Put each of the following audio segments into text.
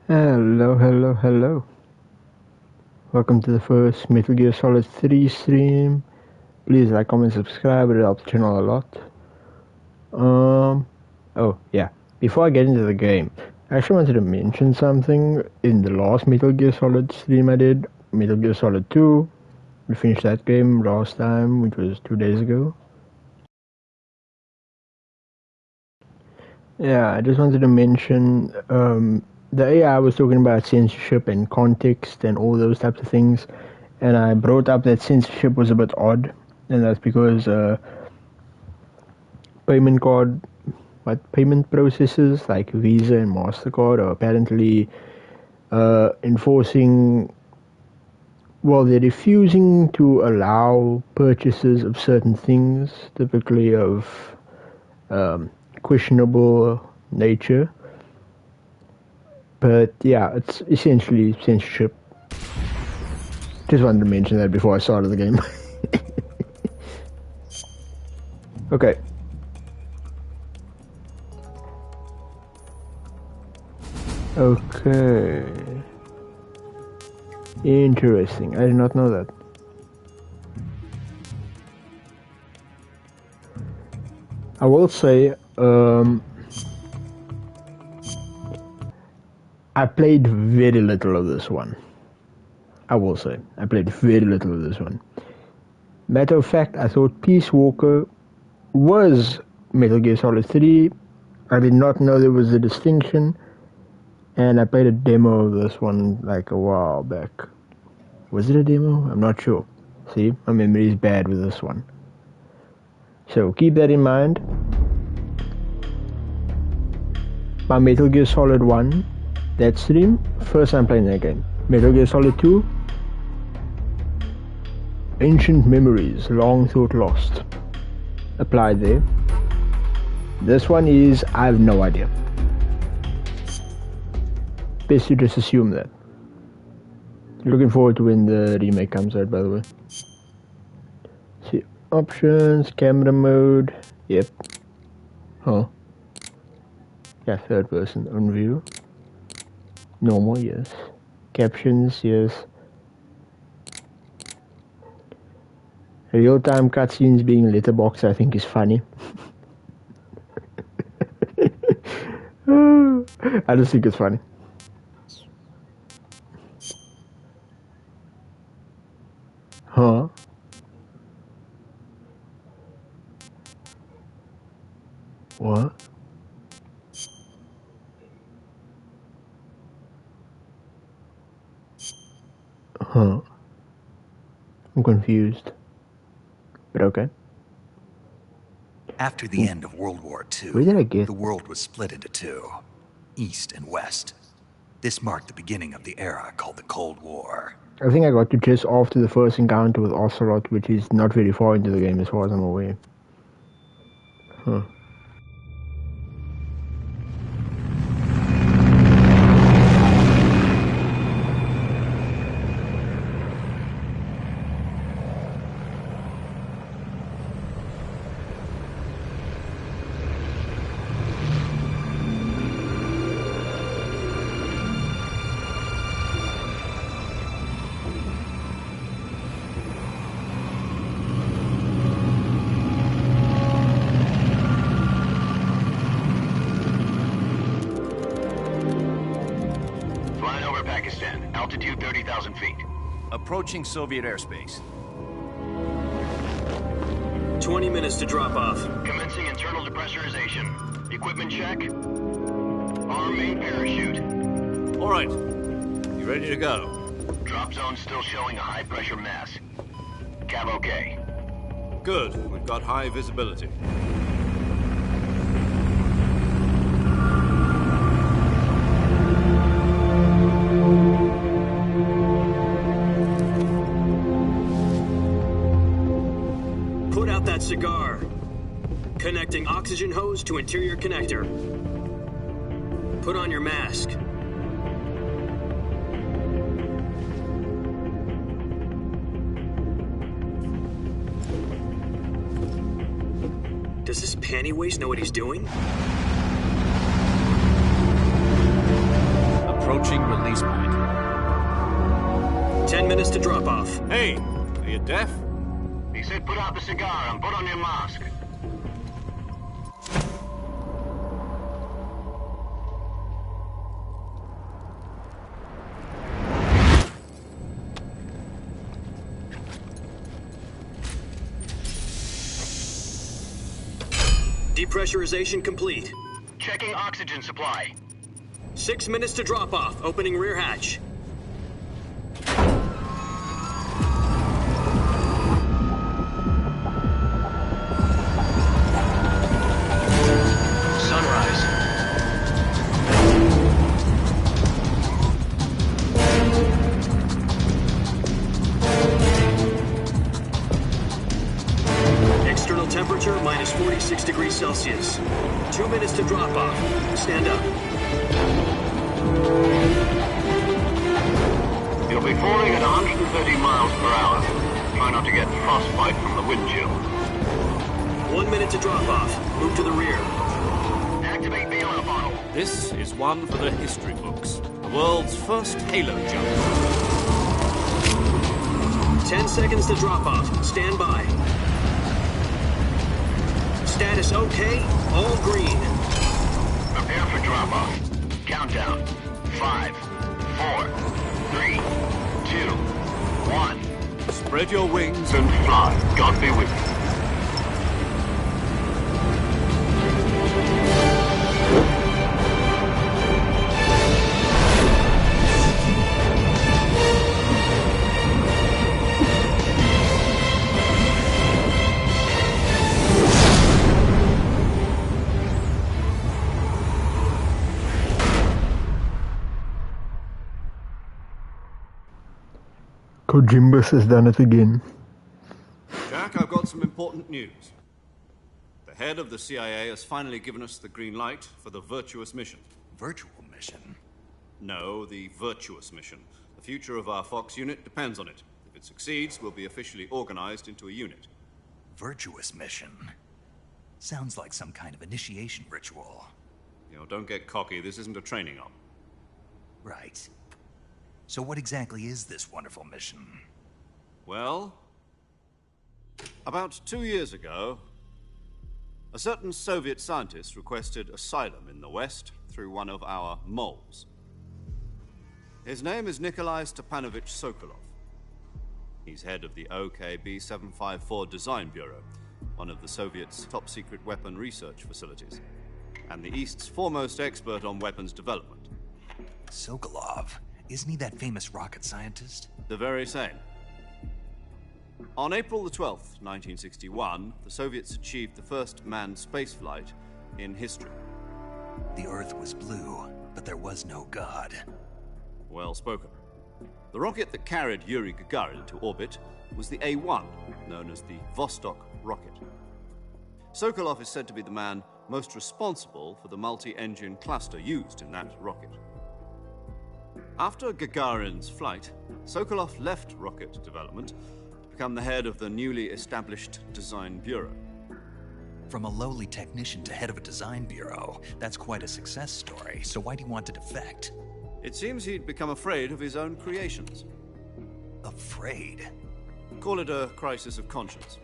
Hello, hello, hello. Welcome to the first Metal Gear Solid 3 stream. Please like, comment, subscribe, it helps the channel a lot. Oh yeah, before I get into the game, I actually wanted to mention something. In the last Metal Gear Solid stream I did, Metal Gear Solid 2, we finished that game last time, which was 2 days ago. Yeah, I just wanted to mention, the AI was talking about censorship and context and all those types of things, and I brought up that censorship was a bit odd, and that's because payment processes like Visa and MasterCard are apparently enforcing, well, they're refusing to allow purchases of certain things, typically of questionable nature. But yeah, it's essentially censorship. Just wanted to mention that before I started the game. Okay. Okay. Interesting. I did not know that. I will say, I played very little of this one. I will say, I played very little of this one. Matter of fact, I thought Peace Walker was Metal Gear Solid 3. I did not know there was a distinction. And I played a demo of this one like a while back. Was it a demo? I'm not sure. See, my memory is bad with this one. So keep that in mind. My Metal Gear Solid 1, that stream, first time playing that game. Metal Gear Solid 2, Ancient Memories, Long Thought Lost. Applied there. This one is, I have no idea. Best to just assume that. Looking forward to when the remake comes out, by the way. See, options, camera mode, yep. Huh. Yeah, third person on view. Normal, yes. Captions, yes. Real-time cutscenes being letterboxed, I think is funny. I just think it's funny. Huh? What? Huh? I'm confused. But okay. After the end of World War II, Where did I get? the world was split into two, East and West. This marked the beginning of the era called the Cold War. I think I got to just after the first encounter with Ocelot, which is not very far into the game as far as I'm aware. Huh. Altitude 30,000 feet. Approaching Soviet airspace. 20 minutes to drop off. Commencing internal depressurization. Equipment check. Arm main parachute. All right. You ready to go? Drop zone still showing a high pressure mass. Cav okay. Good. We've got high visibility. Put out that cigar. Connecting oxygen hose to interior connector. Put on your mask. Does this pantywaist know what he's doing? Approaching release point. 10 minutes to drop off. Hey, are you deaf? He said put out the cigar and put on your mask. Depressurization complete. Checking oxygen supply. 6 minutes to drop off. Opening rear hatch. Sunrise. External temperature minus 46 degrees Celsius. 2 minutes to drop off. Stand up. You'll be falling at 130 miles per hour. Try not to get frostbite from the wind chill. 1 minute to drop off. Move to the rear. Activate the oil bottle. This is one for the history books. The world's first halo jump. 10 seconds to drop off. Stand by. Status okay. All green. Prepare for drop-off. Countdown. 5, 4, 3, 2, 1. Spread your wings. And fly. God be with you. Kojimbus has done it again. Jack, I've got some important news. The head of the CIA has finally given us the green light for the Virtuous mission. Virtual mission? No, the Virtuous mission. The future of our Fox unit depends on it. If it succeeds, we'll be officially organized into a unit. Virtuous mission? Sounds like some kind of initiation ritual. You know, don't get cocky. This isn't a training op. Right. So what exactly is this wonderful mission? Well, about 2 years ago, a certain Soviet scientist requested asylum in the West through one of our moles. His name is Nikolai Stepanovich Sokolov. He's head of the OKB 754 Design Bureau, one of the Soviets' top-secret weapon research facilities, and the East's foremost expert on weapons development. Sokolov? Isn't he that famous rocket scientist? The very same. On April the 12th, 1961, the Soviets achieved the first manned spaceflight in history. The Earth was blue, but there was no God. Well spoken. The rocket that carried Yuri Gagarin to orbit was the A-1, known as the Vostok rocket. Sokolov is said to be the man most responsible for the multi-engine cluster used in that rocket. After Gagarin's flight, Sokolov left rocket development to become the head of the newly established Design Bureau. From a lowly technician to head of a design bureau, that's quite a success story. So why'd he want to defect? It seems he'd become afraid of his own creations. Afraid? Call it a crisis of conscience.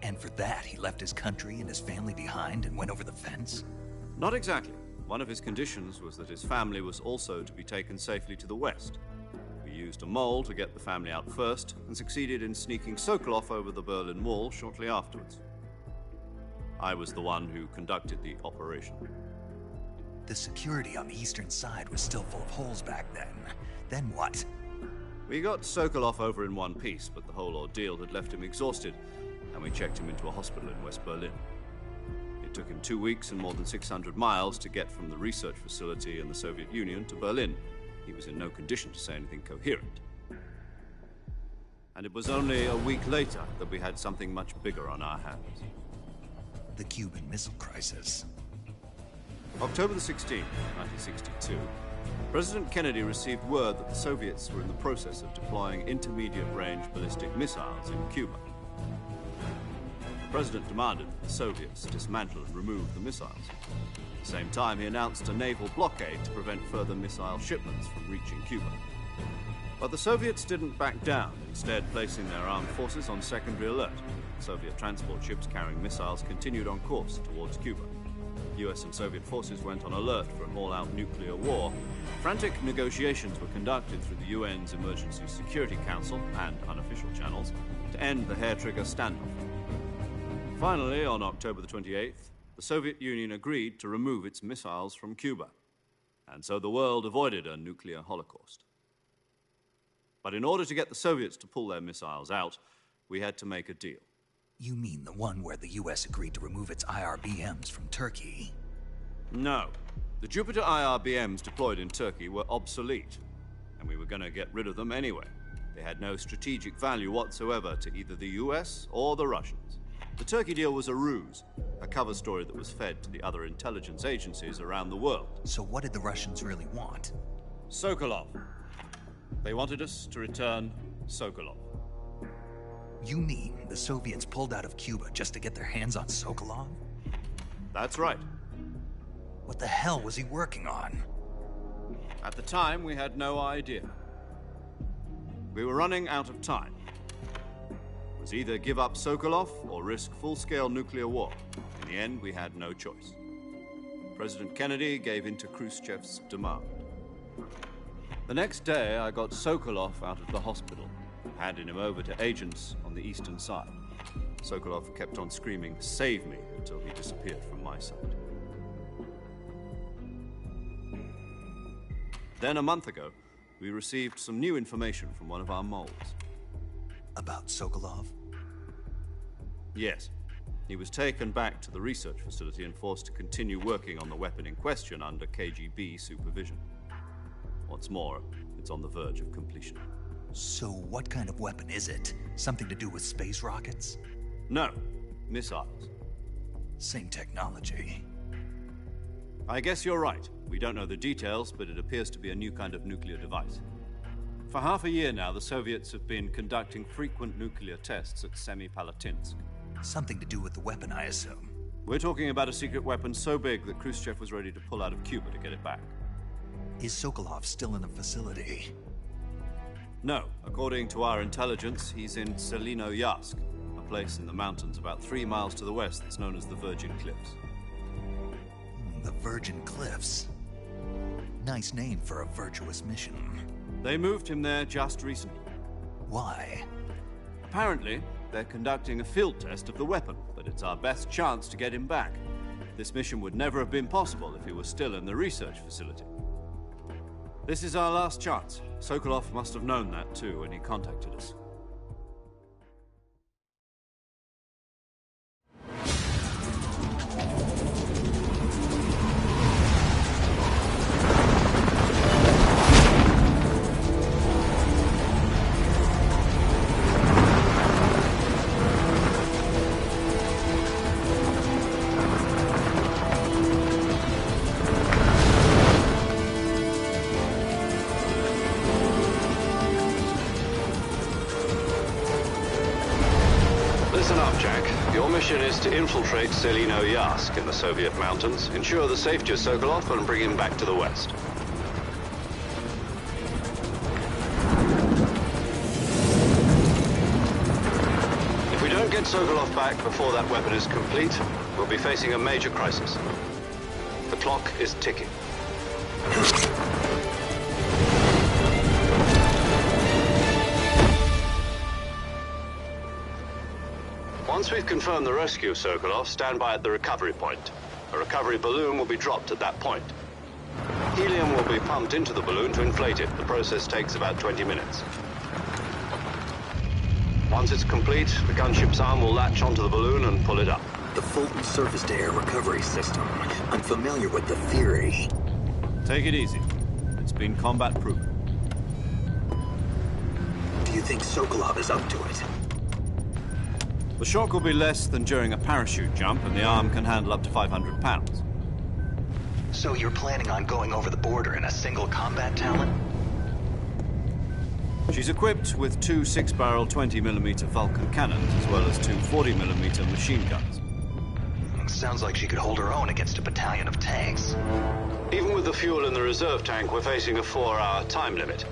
And for that, he left his country and his family behind and went over the fence? Not exactly. One of his conditions was that his family was also to be taken safely to the West. We used a mole to get the family out first, and succeeded in sneaking Sokolov over the Berlin Wall shortly afterwards. I was the one who conducted the operation. The security on the eastern side was still full of holes back then. Then what? We got Sokolov over in one piece, but the whole ordeal had left him exhausted, and we checked him into a hospital in West Berlin. It took him 2 weeks and more than 600 miles to get from the research facility in the Soviet Union to Berlin. He was in no condition to say anything coherent. And it was only a week later that we had something much bigger on our hands. The Cuban Missile Crisis. October the 16th, 1962, President Kennedy received word that the Soviets were in the process of deploying intermediate-range ballistic missiles in Cuba. The President demanded that the Soviets dismantle and remove the missiles. At the same time, he announced a naval blockade to prevent further missile shipments from reaching Cuba. But the Soviets didn't back down, instead placing their armed forces on secondary alert. Soviet transport ships carrying missiles continued on course towards Cuba. US and Soviet forces went on alert for an all-out nuclear war. Frantic negotiations were conducted through the UN's Emergency Security Council and unofficial channels to end the hair-trigger standoff. Finally, on October the 28th, the Soviet Union agreed to remove its missiles from Cuba, and so the world avoided a nuclear holocaust. But in order to get the Soviets to pull their missiles out, we had to make a deal. You mean the one where the US agreed to remove its IRBMs from Turkey? No. The Jupiter IRBMs deployed in Turkey were obsolete, and we were going to get rid of them anyway. They had no strategic value whatsoever to either the US or the Russians. The Turkey deal was a ruse, a cover story that was fed to the other intelligence agencies around the world. So what did the Russians really want? Sokolov. They wanted us to return Sokolov. You mean the Soviets pulled out of Cuba just to get their hands on Sokolov? That's right. What the hell was he working on? At the time, we had no idea. We were running out of time. It was either give up Sokolov or risk full-scale nuclear war. In the end, we had no choice. President Kennedy gave in to Khrushchev's demand. The next day, I got Sokolov out of the hospital, handed him over to agents on the eastern side. Sokolov kept on screaming, "Save me," until he disappeared from my sight. Then a month ago, we received some new information from one of our moles. About Sokolov? Yes. He was taken back to the research facility and forced to continue working on the weapon in question under KGB supervision. What's more, it's on the verge of completion. So what kind of weapon is it? Something to do with space rockets? No, missiles. Same technology. I guess you're right. We don't know the details, but it appears to be a new kind of nuclear device. For half a year now, the Soviets have been conducting frequent nuclear tests at Semipalatinsk. Something to do with the weapon, I assume. We're talking about a secret weapon so big that Khrushchev was ready to pull out of Cuba to get it back. Is Sokolov still in the facility? No. According to our intelligence, he's in Selino-Yarsk, a place in the mountains about 3 miles to the west that's known as the Virgin Cliffs. The Virgin Cliffs. Nice name for a virtuous mission. They moved him there just recently. Why? Apparently, they're conducting a field test of the weapon, but it's our best chance to get him back. This mission would never have been possible if he was still in the research facility. This is our last chance. Sokolov must have known that too when he contacted us. Is to infiltrate Selino-Yarsk in the Soviet mountains, ensure the safety of Sokolov, and bring him back to the west. If we don't get Sokolov back before that weapon is complete, we'll be facing a major crisis. The clock is ticking. Once we've confirmed the rescue of Sokolov, stand by at the recovery point. A recovery balloon will be dropped at that point. Helium will be pumped into the balloon to inflate it. The process takes about 20 minutes. Once it's complete, the gunship's arm will latch onto the balloon and pull it up. The Fulton surface-to-air recovery system. I'm familiar with the theory. Take it easy. It's been combat-proven. Do you think Sokolov is up to it? The shock will be less than during a parachute jump, and the arm can handle up to 500 pounds. So you're planning on going over the border in a single combat talent? She's equipped with two 6-barrel 20mm Vulcan cannons, as well as two 40mm machine guns. Sounds like she could hold her own against a battalion of tanks. Even with the fuel in the reserve tank, we're facing a 4-hour time limit.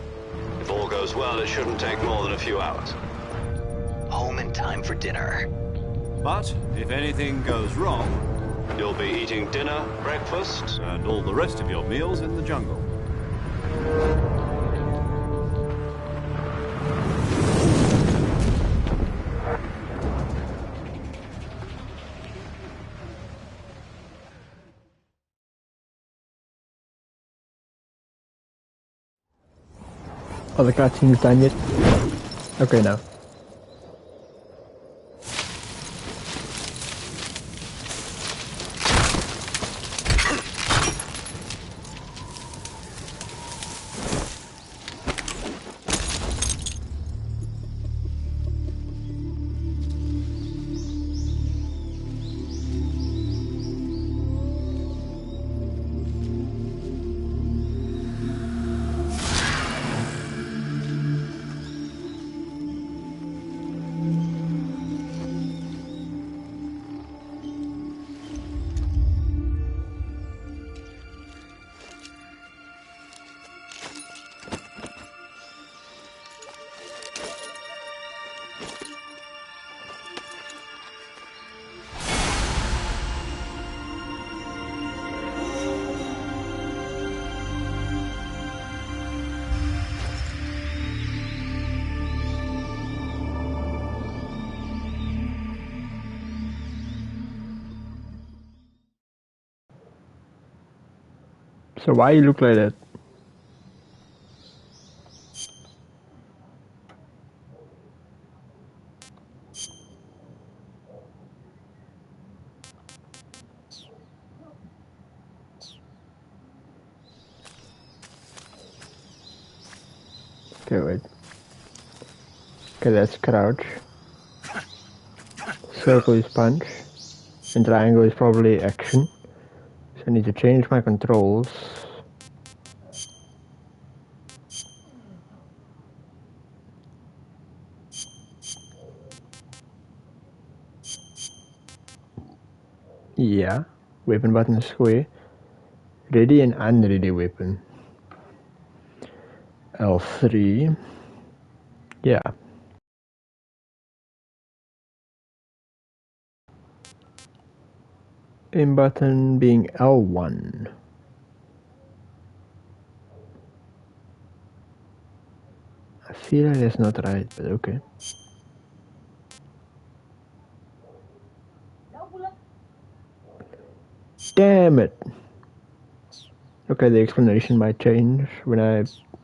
If all goes well, it shouldn't take more than a few hours. Home in time for dinner. But if anything goes wrong, you'll be eating dinner, breakfast, and all the rest of your meals in the jungle. Oh, the cutscene's done yet? Okay, now. So why you look like that? Okay, wait. Okay, that's crouch. Circle is punch. And triangle is probably action. So I need to change my controls. Yeah, weapon button is square. Ready and unready weapon. L3. Yeah. Aim button being L1. I feel like that's not right, but okay. Damn it! Okay, the explanation might change when I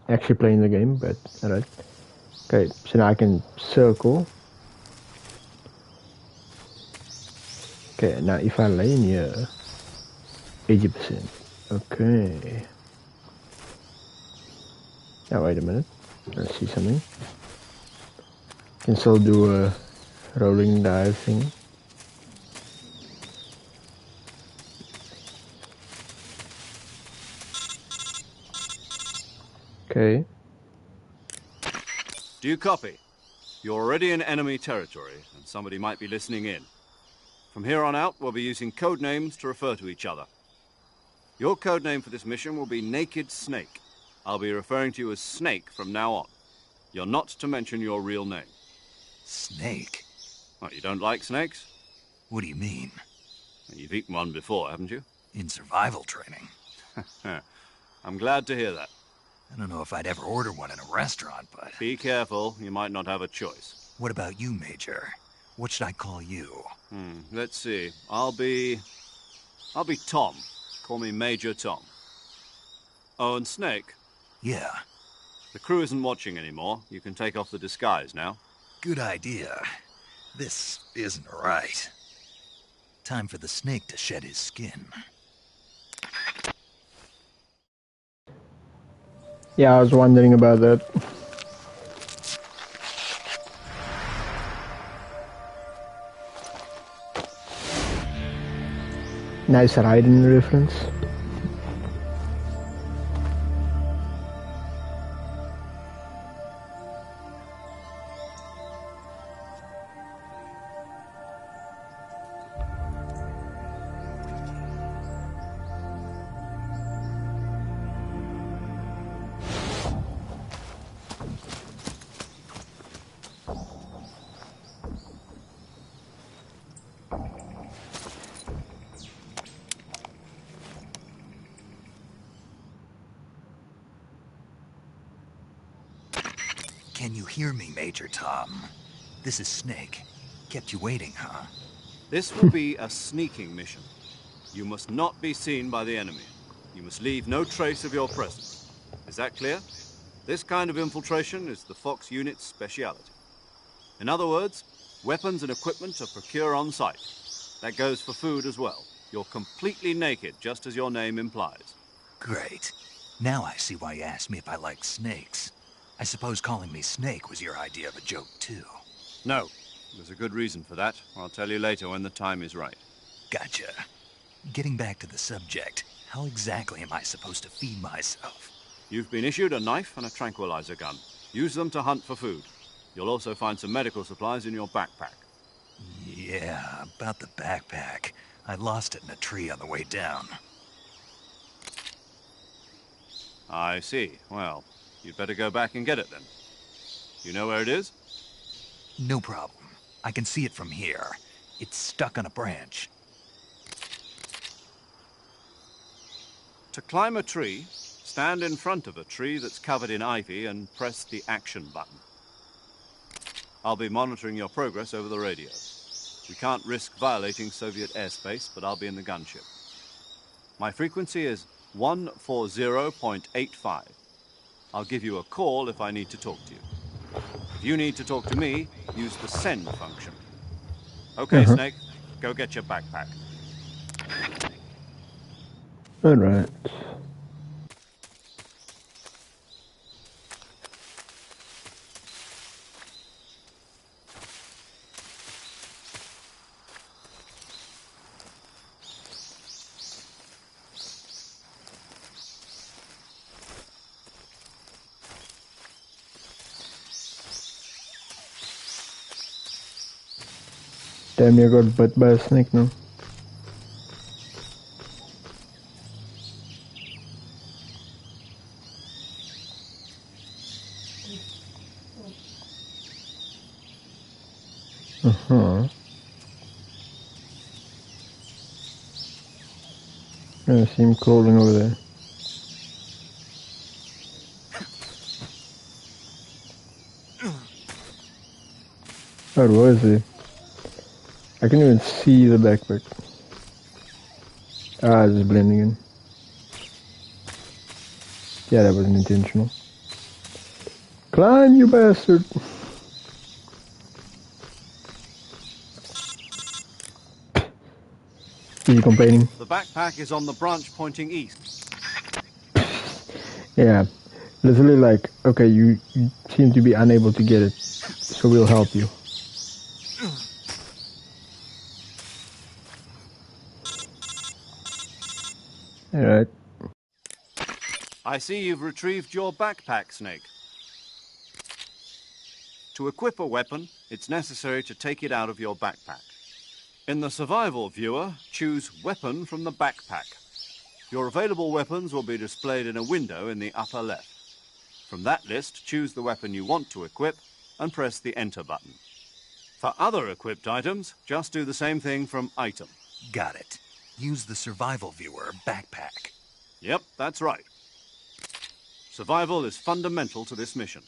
actually play in the game, but alright. Okay, so now I can circle. Okay, now if I lay in here, 80%. Okay. Now wait a minute. Let's see something. Can still do a rolling dive thing. Okay. Do you copy? You're already in enemy territory, and somebody might be listening in. From here on out, we'll be using code names to refer to each other. Your code name for this mission will be Naked Snake. I'll be referring to you as Snake from now on. You're not to mention your real name. Snake? What, you don't like snakes? What do you mean? You've eaten one before, haven't you? In survival training. I'm glad to hear that. I don't know if I'd ever order one in a restaurant, but... Be careful, you might not have a choice. What about you, Major? What should I call you? Let's see. I'll be Tom. Call me Major Tom. Oh, and Snake? Yeah. The crew isn't watching anymore. You can take off the disguise now. Good idea. This isn't right. Time for the snake to shed his skin. Yeah, I was wondering about that. Nice Raiden reference. Can you hear me, Major Tom? This is Snake. Kept you waiting, huh? This will be a sneaking mission. You must not be seen by the enemy. You must leave no trace of your presence. Is that clear? This kind of infiltration is the Fox unit's speciality. In other words, weapons and equipment are procured on site. That goes for food as well. You're completely naked, just as your name implies. Great. Now I see why you asked me if I like snakes. I suppose calling me Snake was your idea of a joke, too. No. There's a good reason for that. I'll tell you later when the time is right. Gotcha. Getting back to the subject, how exactly am I supposed to feed myself? You've been issued a knife and a tranquilizer gun. Use them to hunt for food. You'll also find some medical supplies in your backpack. Yeah, about the backpack. I lost it in a tree on the way down. I see. Well, you'd better go back and get it then. You know where it is? No problem. I can see it from here. It's stuck on a branch. To climb a tree, stand in front of a tree that's covered in ivy and press the action button. I'll be monitoring your progress over the radio. We can't risk violating Soviet airspace, but I'll be in the gunship. My frequency is 140.85. I'll give you a call if I need to talk to you. If you need to talk to me, use the send function. Okay, Snake, go get your backpack. All right. Damn, you got bit by a snake now. I see him crawling over there. Oh, where is he? I can't even see the backpack. Ah, it's just blending in. Yeah, that wasn't intentional. Climb, you bastard! Is he complaining? The backpack is on the branch pointing east. Yeah, literally like, okay, you seem to be unable to get it, so we'll help you. Alright. I see you've retrieved your backpack, Snake. To equip a weapon, it's necessary to take it out of your backpack. In the survival viewer, choose Weapon from the backpack. Your available weapons will be displayed in a window in the upper left. From that list, choose the weapon you want to equip and press the Enter button. For other equipped items, just do the same thing from Item. Got it. Use the survival viewer backpack. Yep, that's right. Survival is fundamental to this mission.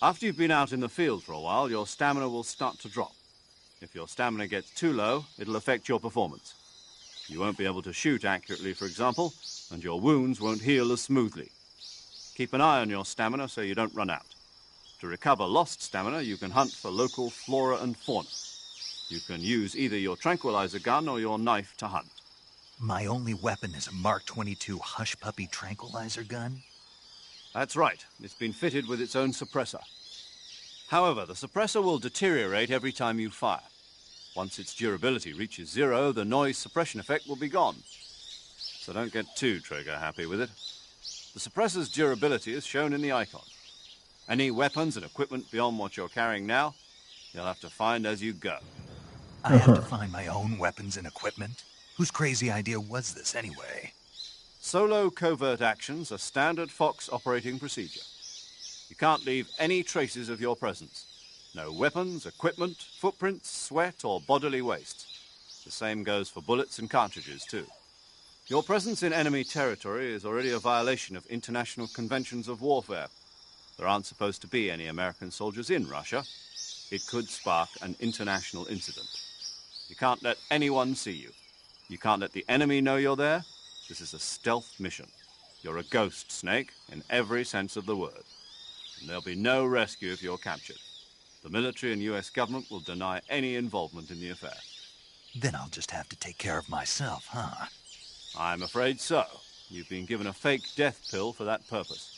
After you've been out in the field for a while, your stamina will start to drop. If your stamina gets too low, it'll affect your performance. You won't be able to shoot accurately, for example, and your wounds won't heal as smoothly. Keep an eye on your stamina so you don't run out. To recover lost stamina, you can hunt for local flora and fauna. You can use either your tranquilizer gun or your knife to hunt. My only weapon is a Mark 22 Hush Puppy tranquilizer gun? That's right. It's been fitted with its own suppressor. However, the suppressor will deteriorate every time you fire. Once its durability reaches 0, the noise suppression effect will be gone. So don't get too trigger-happy with it. The suppressor's durability is shown in the icon. Any weapons and equipment beyond what you're carrying now, you'll have to find as you go. I have to find my own weapons and equipment? Whose crazy idea was this, anyway? Solo covert actions are standard Fox operating procedure. You can't leave any traces of your presence. No weapons, equipment, footprints, sweat, or bodily waste. The same goes for bullets and cartridges, too. Your presence in enemy territory is already a violation of international conventions of warfare. There aren't supposed to be any American soldiers in Russia. It could spark an international incident. You can't let anyone see you. You can't let the enemy know you're there. This is a stealth mission. You're a ghost, Snake, in every sense of the word. And there'll be no rescue if you're captured. The military and U.S. government will deny any involvement in the affair. Then I'll just have to take care of myself, huh? I'm afraid so. You've been given a fake death pill for that purpose.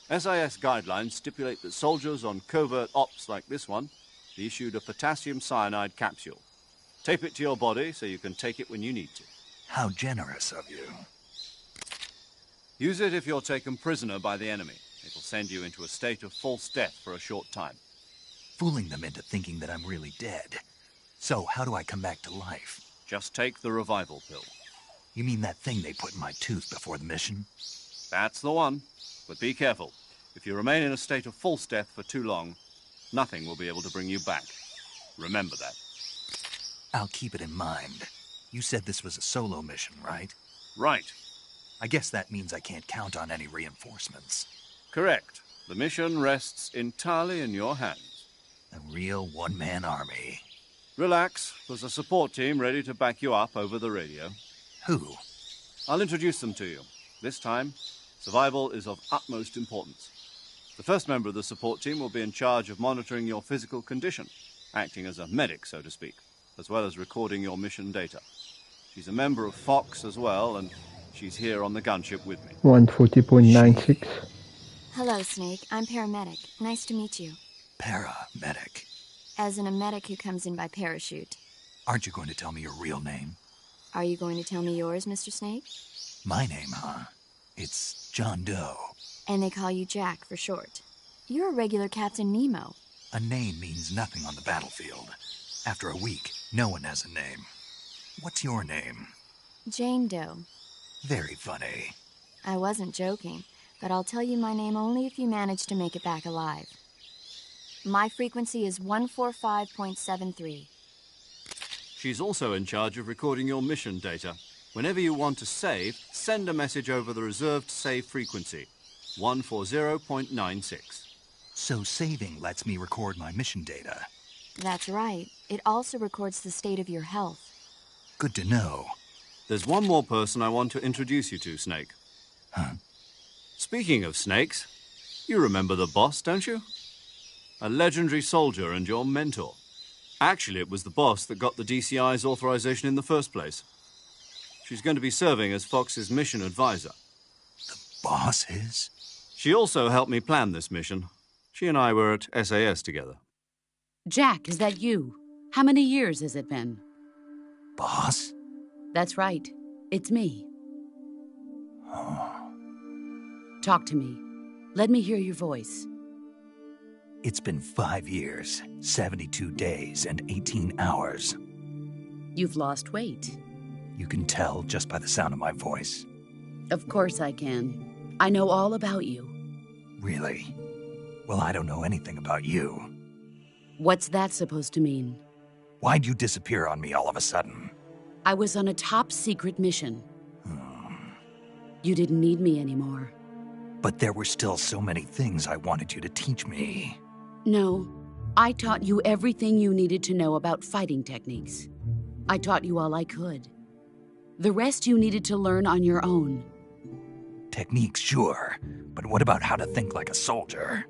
SIS guidelines stipulate that soldiers on covert ops like this one be issued a potassium cyanide capsule. Tape it to your body so you can take it when you need to. How generous of you. Use it if you're taken prisoner by the enemy. It'll send you into a state of false death for a short time. Fooling them into thinking that I'm really dead. So, how do I come back to life? Just take the revival pill. You mean that thing they put in my tooth before the mission? That's the one. But be careful. If you remain in a state of false death for too long, nothing will be able to bring you back. Remember that. I'll keep it in mind. You said this was a solo mission, right? Right. I guess that means I can't count on any reinforcements. Correct. The mission rests entirely in your hands. A real one-man army. Relax. There's a support team ready to back you up over the radio. Who? I'll introduce them to you. This time, survival is of utmost importance. The first member of the support team will be in charge of monitoring your physical condition, acting as a medic, so to speak, as well as recording your mission data. She's a member of Fox as well, and she's here on the gunship with me. 140.96. Hello, Snake. I'm paramedic. Nice to meet you. Paramedic. As in a medic who comes in by parachute. Aren't you going to tell me your real name? Are you going to tell me yours, Mr. Snake? My name, huh? It's John Doe. And they call you Jack for short. You're a regular Captain Nemo. A name means nothing on the battlefield. After a week, no one has a name. What's your name? Jane Doe. Very funny. I wasn't joking, but I'll tell you my name only if you manage to make it back alive. My frequency is 145.73. She's also in charge of recording your mission data. Whenever you want to save, send a message over the reserved save frequency, 140.96. So saving lets me record my mission data. That's right. It also records the state of your health. Good to know. There's one more person I want to introduce you to, Snake. Huh? Speaking of snakes, you remember the boss, don't you? A legendary soldier and your mentor. Actually, it was the boss that got the DCI's authorization in the first place. She's going to be serving as Fox's mission advisor. The boss is? She also helped me plan this mission. She and I were at SAS together. Jack, is that you? How many years has it been? Boss? That's right. It's me. Talk to me. Let me hear your voice. It's been 5 years, 72 days, and 18 hours. You've lost weight. You can tell just by the sound of my voice. Of course I can. I know all about you. Really? Well, I don't know anything about you. What's that supposed to mean? Why'd you disappear on me all of a sudden? I was on a top-secret mission. You didn't need me anymore. But there were still so many things I wanted you to teach me. No, I taught you everything you needed to know about fighting techniques. I taught you all I could. The rest you needed to learn on your own. Techniques, sure. But what about how to think like a soldier?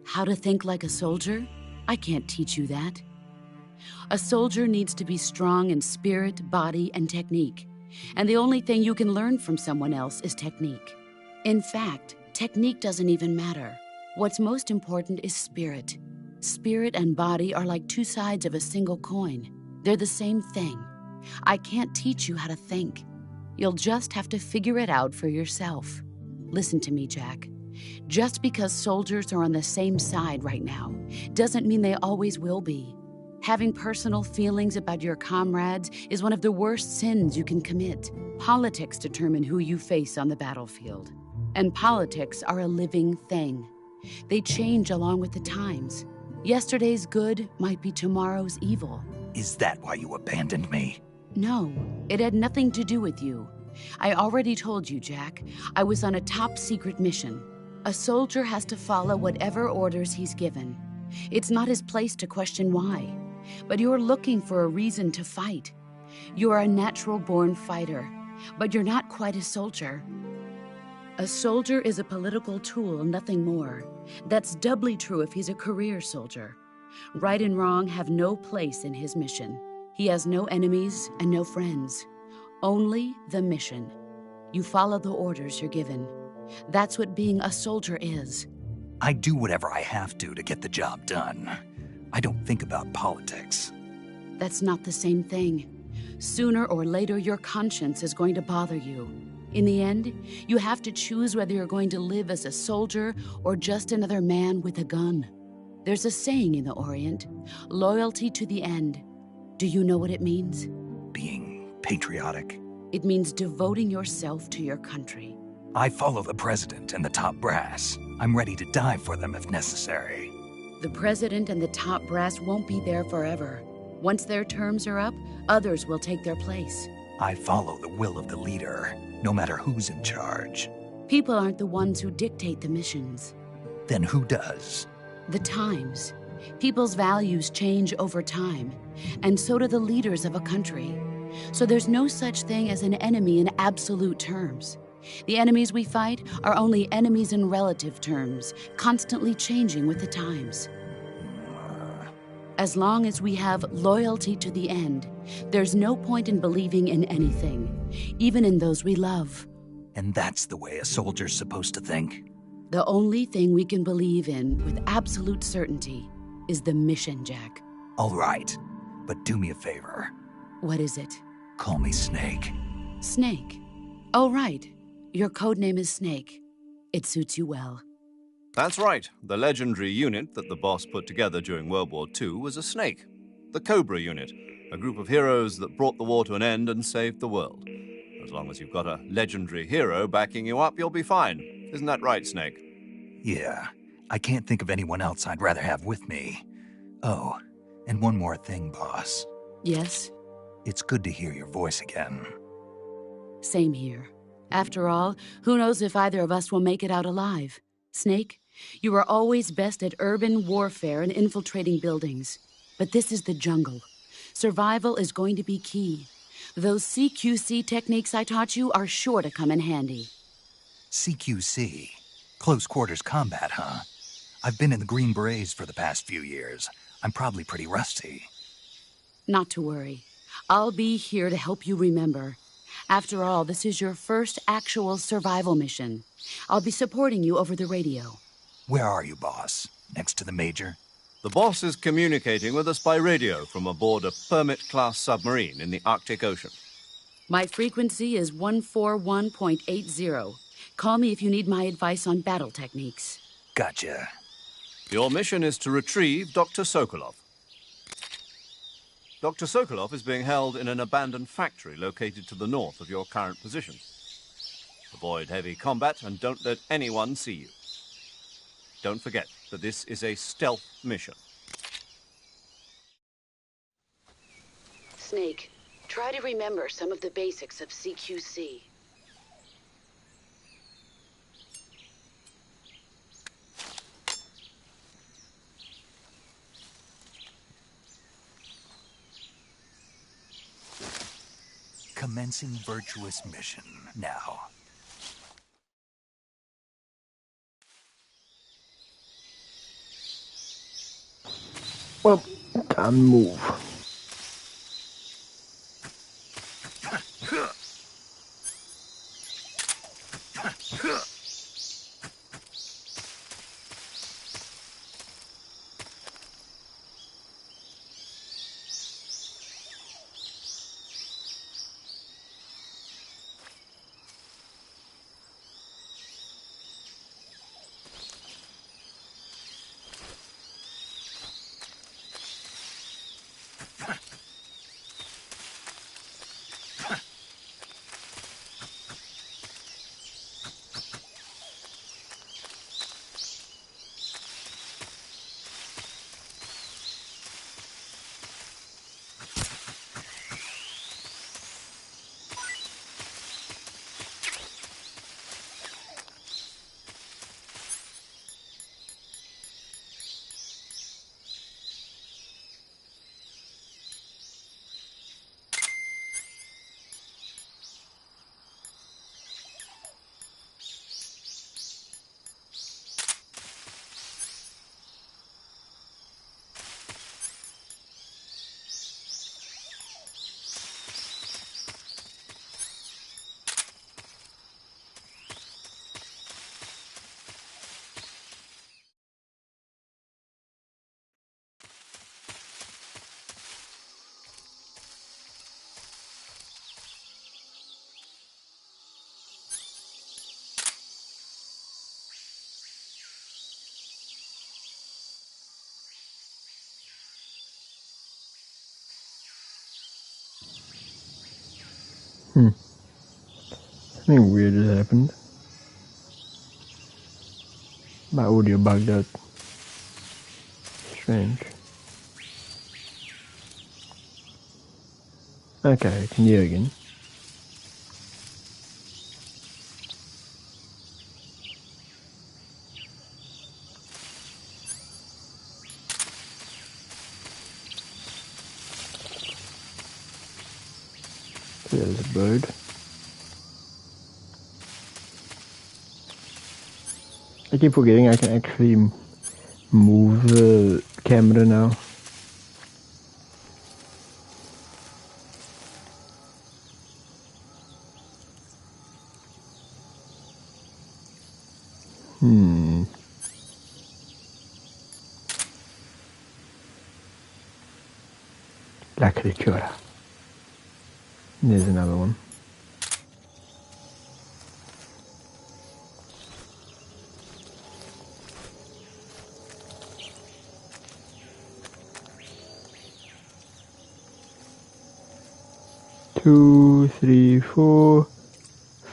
How to think like a soldier? I can't teach you that. A soldier needs to be strong in spirit, body, and technique. And the only thing you can learn from someone else is technique. In fact, technique doesn't even matter. What's most important is spirit. Spirit and body are like two sides of a single coin. They're the same thing. I can't teach you how to think. You'll just have to figure it out for yourself. Listen to me, Jack. Just because soldiers are on the same side right now doesn't mean they always will be. Having personal feelings about your comrades is one of the worst sins you can commit. Politics determine who you face on the battlefield. And politics are a living thing. They change along with the times. Yesterday's good might be tomorrow's evil. Is that why you abandoned me? No, it had nothing to do with you. I already told you, Jack. I was on a top-secret mission. A soldier has to follow whatever orders he's given. It's not his place to question why. But you're looking for a reason to fight. You are a natural-born fighter, but you're not quite a soldier. A soldier is a political tool, nothing more. That's doubly true if he's a career soldier. Right and wrong have no place in his mission. He has no enemies and no friends. Only the mission. You follow the orders you're given. That's what being a soldier is. I do whatever I have to get the job done. I don't think about politics. That's not the same thing. Sooner or later, your conscience is going to bother you. In the end, you have to choose whether you're going to live as a soldier or just another man with a gun. There's a saying in the Orient, loyalty to the end. Do you know what it means? Being patriotic. It means devoting yourself to your country. I follow the president and the top brass. I'm ready to die for them if necessary. The president and the top brass won't be there forever. Once their terms are up, others will take their place. I follow the will of the leader, no matter who's in charge. People aren't the ones who dictate the missions. Then who does? The times. People's values change over time, and so do the leaders of a country. So there's no such thing as an enemy in absolute terms. The enemies we fight are only enemies in relative terms, constantly changing with the times. As long as we have loyalty to the end, there's no point in believing in anything, even in those we love. And that's the way a soldier's supposed to think? The only thing we can believe in with absolute certainty is the mission, Jack. All right, but do me a favor. What is it? Call me Snake. Snake? Oh, right. Your code name is Snake. It suits you well. That's right. The legendary unit that the boss put together during World War II was a snake. The Cobra unit, a group of heroes that brought the war to an end and saved the world. As long as you've got a legendary hero backing you up, you'll be fine. Isn't that right, Snake? Yeah. I can't think of anyone else I'd rather have with me. Oh, and one more thing, boss. Yes? It's good to hear your voice again. Same here. After all, who knows if either of us will make it out alive? Snake, you are always best at urban warfare and infiltrating buildings. But this is the jungle. Survival is going to be key. Those CQC techniques I taught you are sure to come in handy. CQC? Close quarters combat, huh? I've been in the Green Berets for the past few years. I'm probably pretty rusty. Not to worry. I'll be here to help you remember. After all, this is your first actual survival mission. I'll be supporting you over the radio. Where are you, boss? Next to the Major? The boss is communicating with us by radio from aboard a Permit-class submarine in the Arctic Ocean. My frequency is 141.80. Call me if you need my advice on battle techniques. Gotcha. Your mission is to retrieve Dr. Sokolov. Dr. Sokolov is being held in an abandoned factory located to the north of your current position. Avoid heavy combat and don't let anyone see you. Don't forget that this is a stealth mission. Snake, try to remember some of the basics of CQC. Commencing virtuous mission now. Well, time to move. Something weird has happened. My audio bugged out. Strange. Okay, I can hear again. There's a bird. I keep forgetting I can actually move the camera now. La creatura. There's another one. Two, three, 4,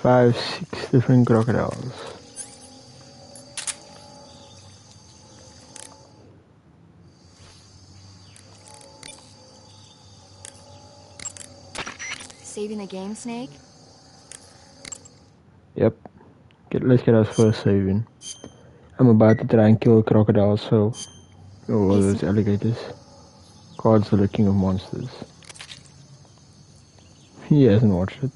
5, 6 different crocodiles. Saving the game, Snake? Yep. Let's get our first save in. I'm about to try and kill crocodiles, so... Oh, those alligators. Cards are the king of monsters. He hasn't watched it.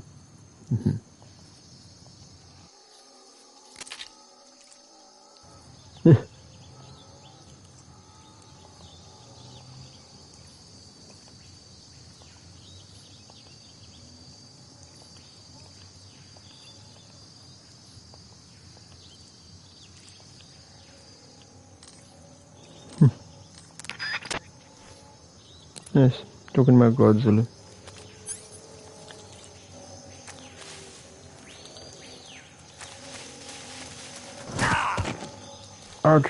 Yes, talking about Godzilla. Ouch.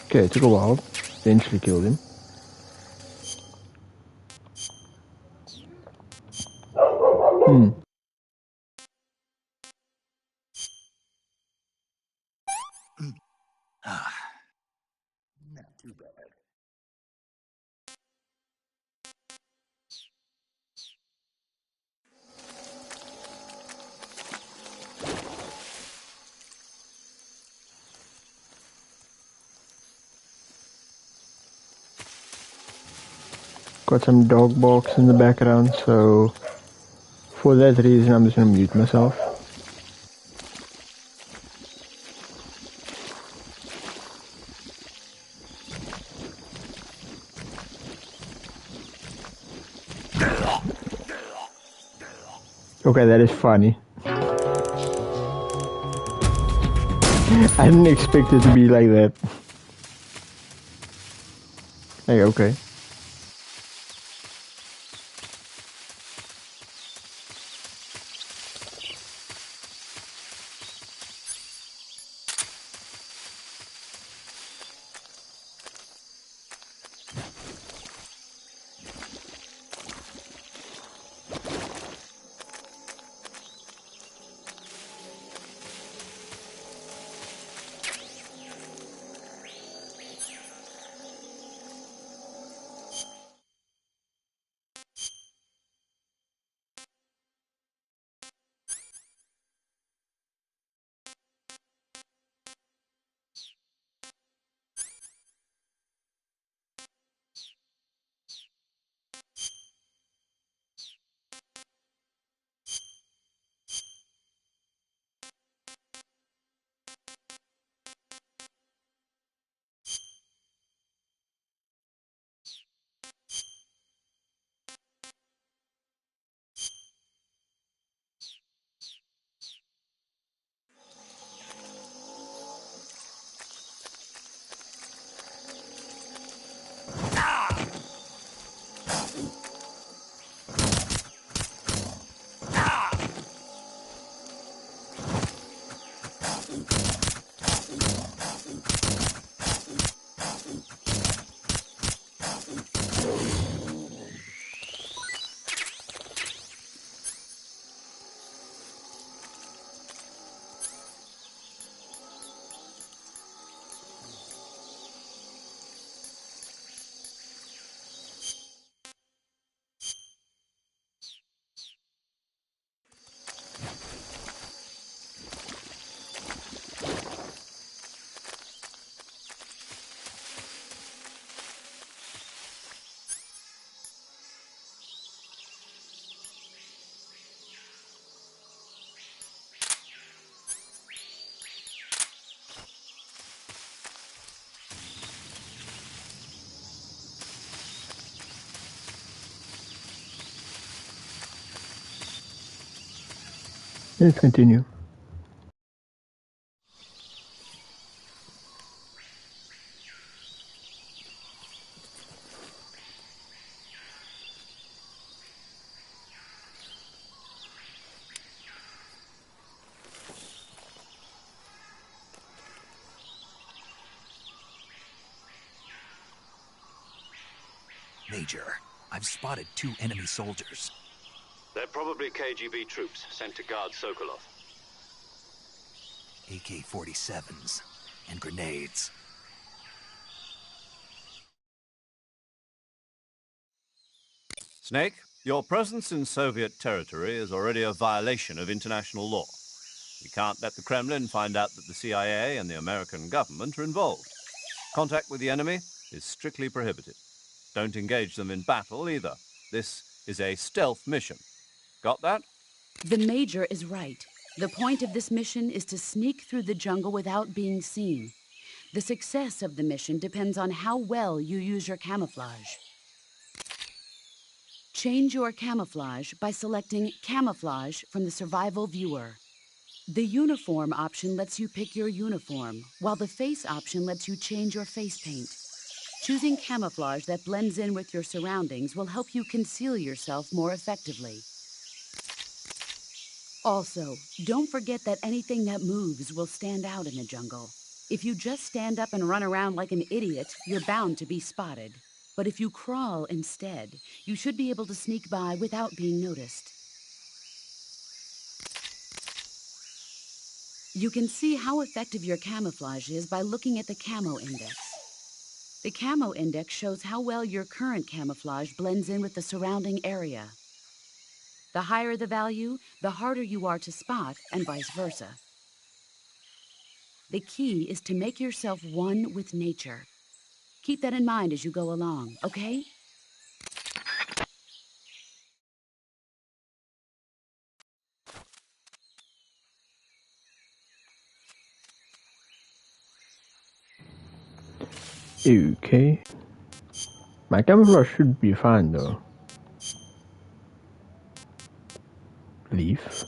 Okay, it took a while. Eventually killed him. Not too bad. Got some dog barks in the background, so for that reason I'm just gonna mute myself. Okay, that is funny. I didn't expect it to be like that. Hey, okay. Let's continue. Major, I've spotted 2 enemy soldiers. They're probably KGB troops sent to guard Sokolov. AK-47s and grenades. Snake, your presence in Soviet territory is already a violation of international law. We can't let the Kremlin find out that the CIA and the American government are involved. Contact with the enemy is strictly prohibited. Don't engage them in battle either. This is a stealth mission. Got that? The Major is right. The point of this mission is to sneak through the jungle without being seen. The success of the mission depends on how well you use your camouflage. Change your camouflage by selecting Camouflage from the Survival Viewer. The Uniform option lets you pick your uniform, while the Face option lets you change your face paint. Choosing camouflage that blends in with your surroundings will help you conceal yourself more effectively. Also, don't forget that anything that moves will stand out in the jungle. If you just stand up and run around like an idiot, you're bound to be spotted. But if you crawl instead, you should be able to sneak by without being noticed. You can see how effective your camouflage is by looking at the Camo Index. The Camo Index shows how well your current camouflage blends in with the surrounding area. The higher the value, the harder you are to spot, and vice versa. The key is to make yourself one with nature. Keep that in mind as you go along, okay? Okay. My camouflage should be fine though. Leaf.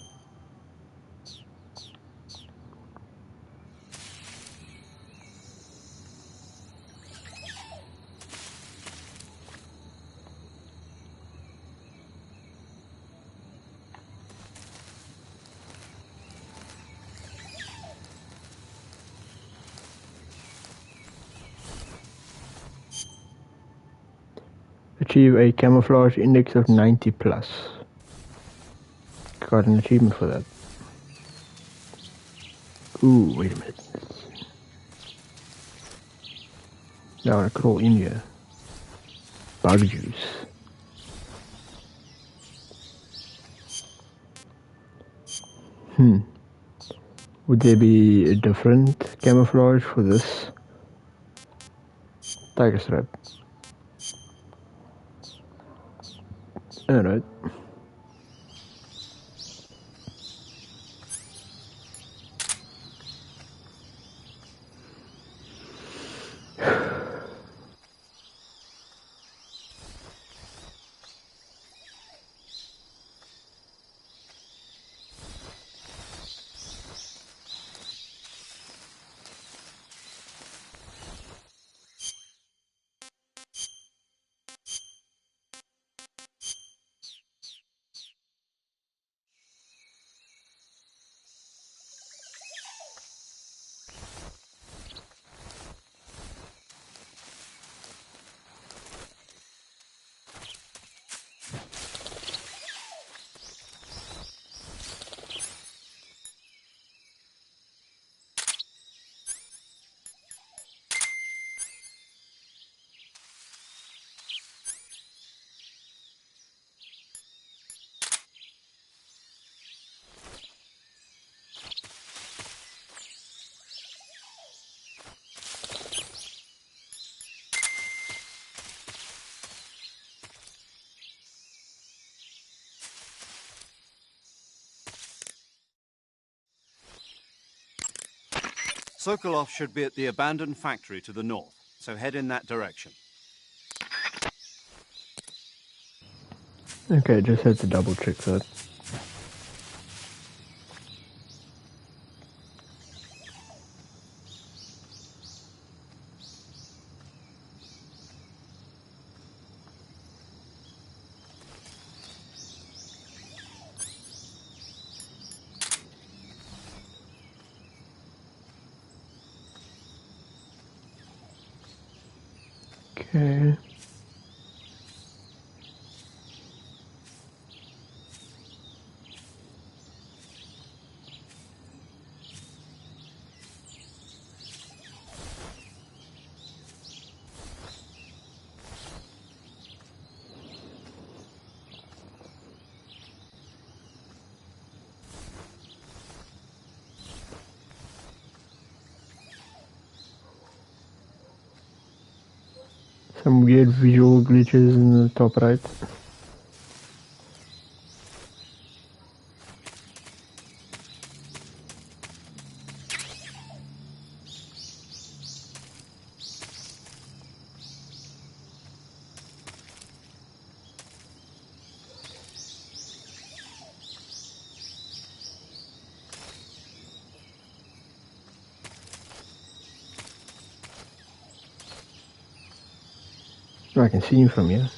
Achieve a camouflage index of 90 plus. Got an achievement for that. Ooh, wait a minute. Now I want to crawl in here. Bug juice. Would there be a different camouflage for this? Tiger strap. Alright. Sokolov should be at the abandoned factory to the north, so head in that direction. Okay, just had to double check that. Okay. Some weird visual glitches in the top right. I can see him from here.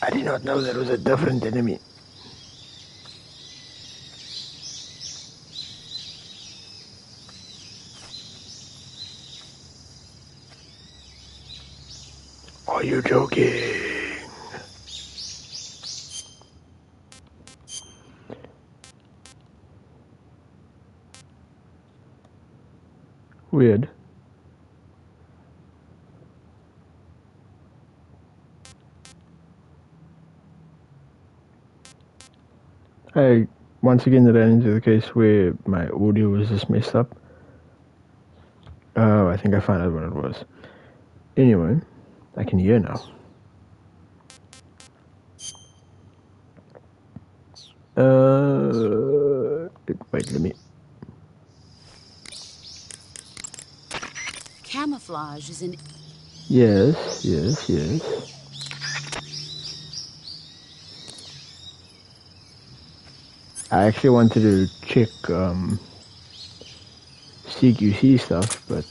I did not know there was a different enemy. Are you joking? Weird. I once again ran into the case where my audio was just messed up. Oh, I think I found out what it was. Anyway, I can hear now. Wait, let me... Camouflage is an... Yes. I actually wanted to check CQC stuff, but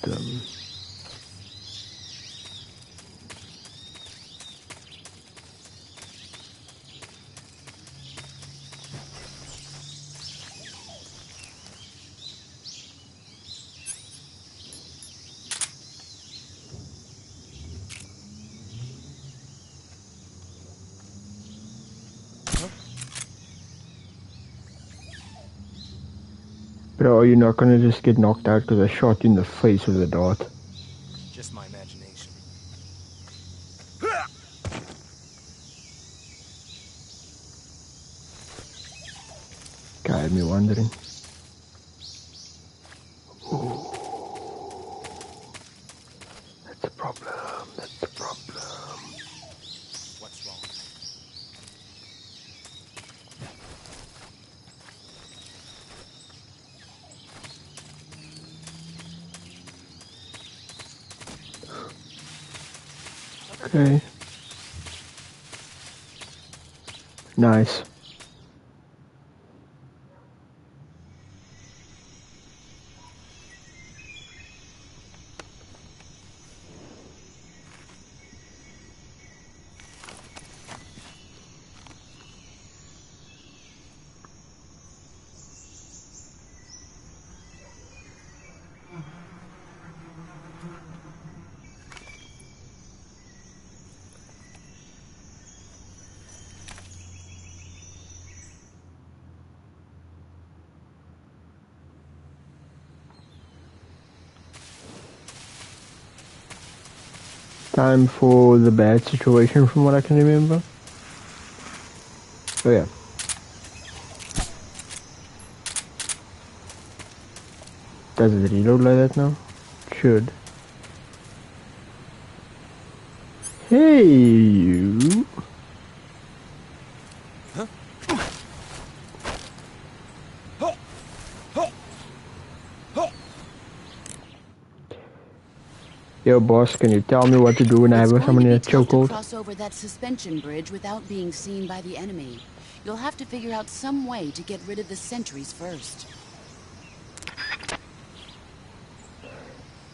bro, are you not gonna just get knocked out because I shot you in the face with a dart? Just my imagination. God, had me wondering. Ooh. That's a problem. What's wrong? Okay. Nice. Time for the bad situation from what I can remember. Oh yeah. Does it reload like that now? Should. Hey, you. Yo, boss, can you tell me what to do when I have someone in a chokehold? Cross over that suspension bridge without being seen by the enemy. You'll have to figure out some way to get rid of the sentries first.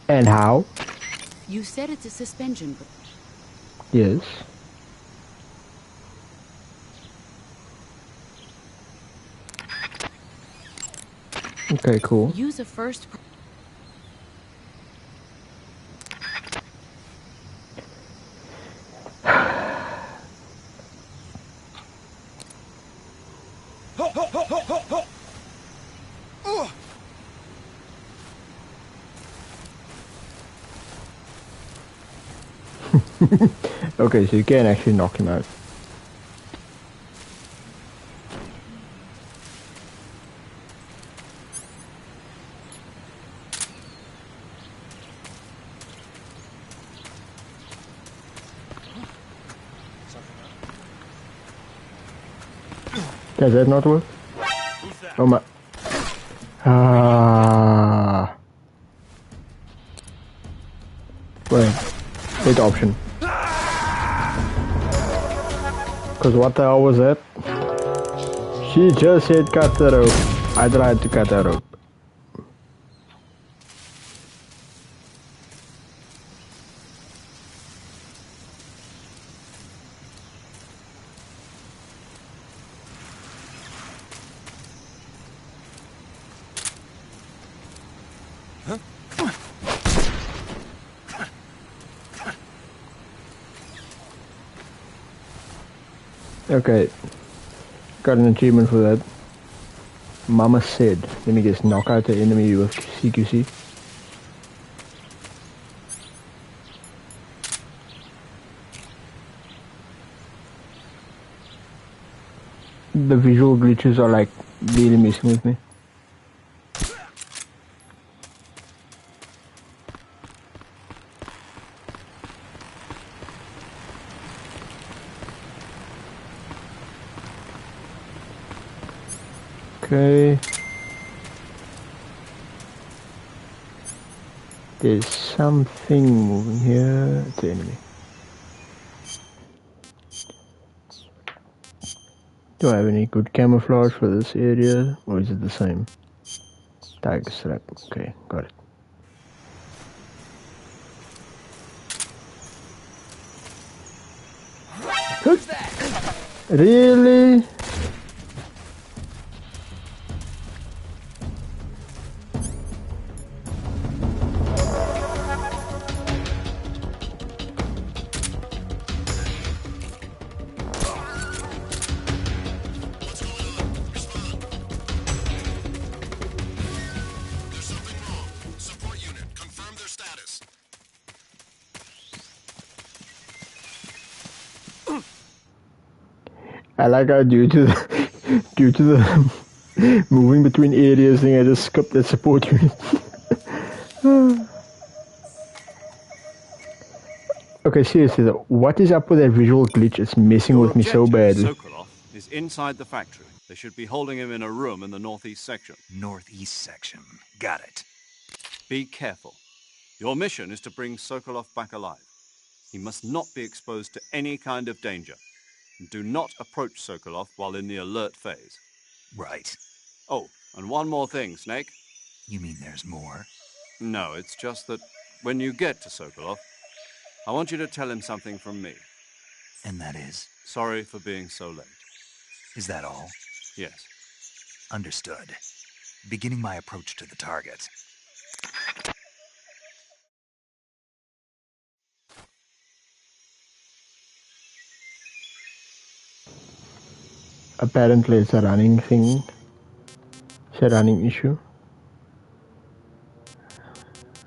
And how? You said it's a suspension. Yes. Okay, cool. Use a first... Okay, so you can actually knock him out. Does that not work? Oh my... Ah. Wait option. Cause what the hell was that? She just said cut the rope. I tried to cut the rope. Okay, got an achievement for that. Mama said, let me just knock out the enemy with CQC. The visual glitches are like really messing with me. Okay. There's something moving here. It's the enemy. Do I have any good camouflage for this area? Or is it the same? Tiger strap. Okay, got it. Who's that? Really? I like how due to the moving between areas thing, I just skipped that support unit. Okay, seriously though, what is up with that visual glitch? It's messing with me so badly. Sokolov is inside the factory. They should be holding him in a room in the northeast section. Northeast section. Got it. Be careful. Your mission is to bring Sokolov back alive. He must not be exposed to any kind of danger. Do not approach Sokolov while in the alert phase. Right. Oh, and one more thing, Snake. You mean there's more? No, it's just that when you get to Sokolov, I want you to tell him something from me. And that is? Sorry for being so late. Is that all? Yes. Understood. Beginning my approach to the target. Apparently it's a running thing. It's a running issue.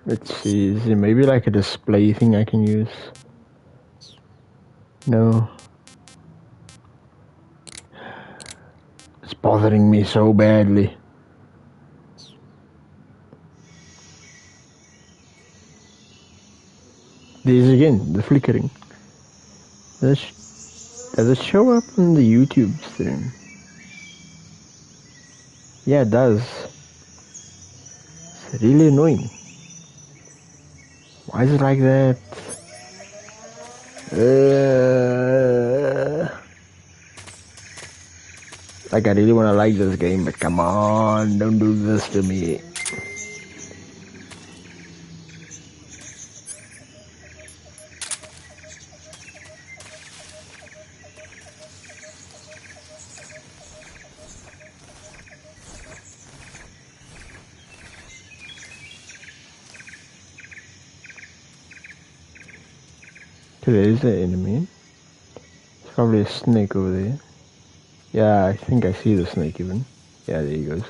Let's see, is there maybe like a display thing I can use? No. It's bothering me so badly. There's again, the flickering. Does it show up on the YouTube stream? Yeah, it does. It's really annoying. Why is it like that? Like, I really want to like this game, but come on, don't do this to me. There's the enemy. There's probably a snake over there. Yeah, I think I see the snake even. Yeah, there he goes.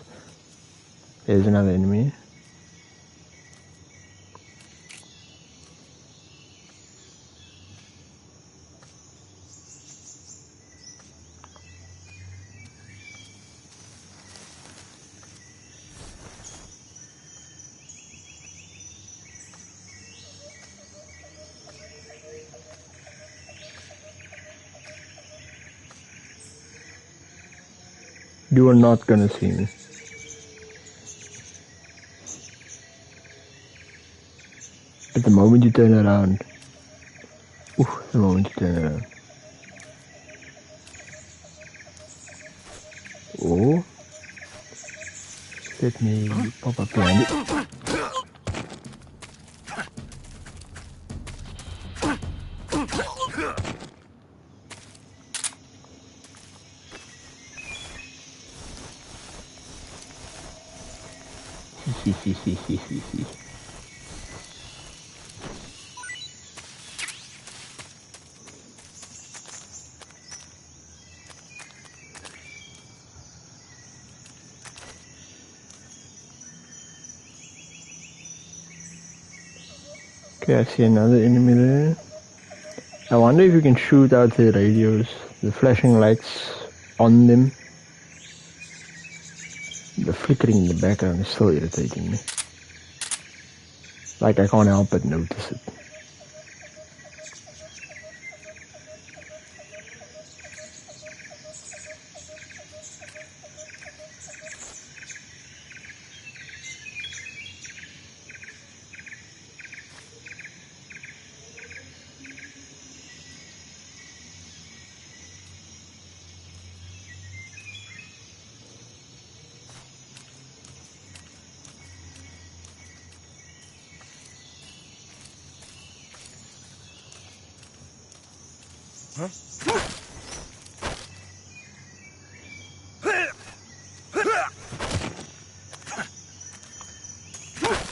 There's another enemy. You are not gonna see me. But the moment you turn around, the moment you turn around. Oh, let me pop up behind it. Okay, I see another enemy there. I wonder if you can shoot out the radios, the flashing lights on them. The flickering in the background is still irritating me. Like, I can't help but notice it.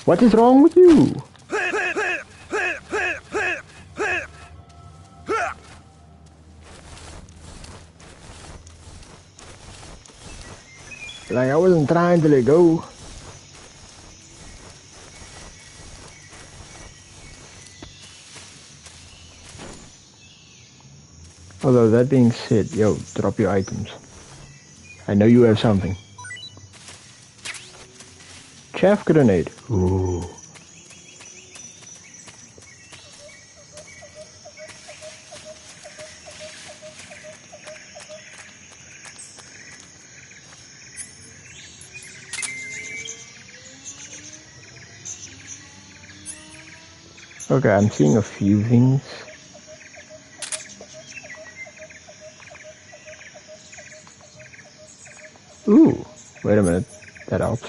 What is wrong with you? Like, I wasn't trying to let go. Although, that being said, yo, drop your items. I know you have something. Chaff grenade. Ooh. Okay, I'm seeing a few things. Ooh, wait a minute. That helps.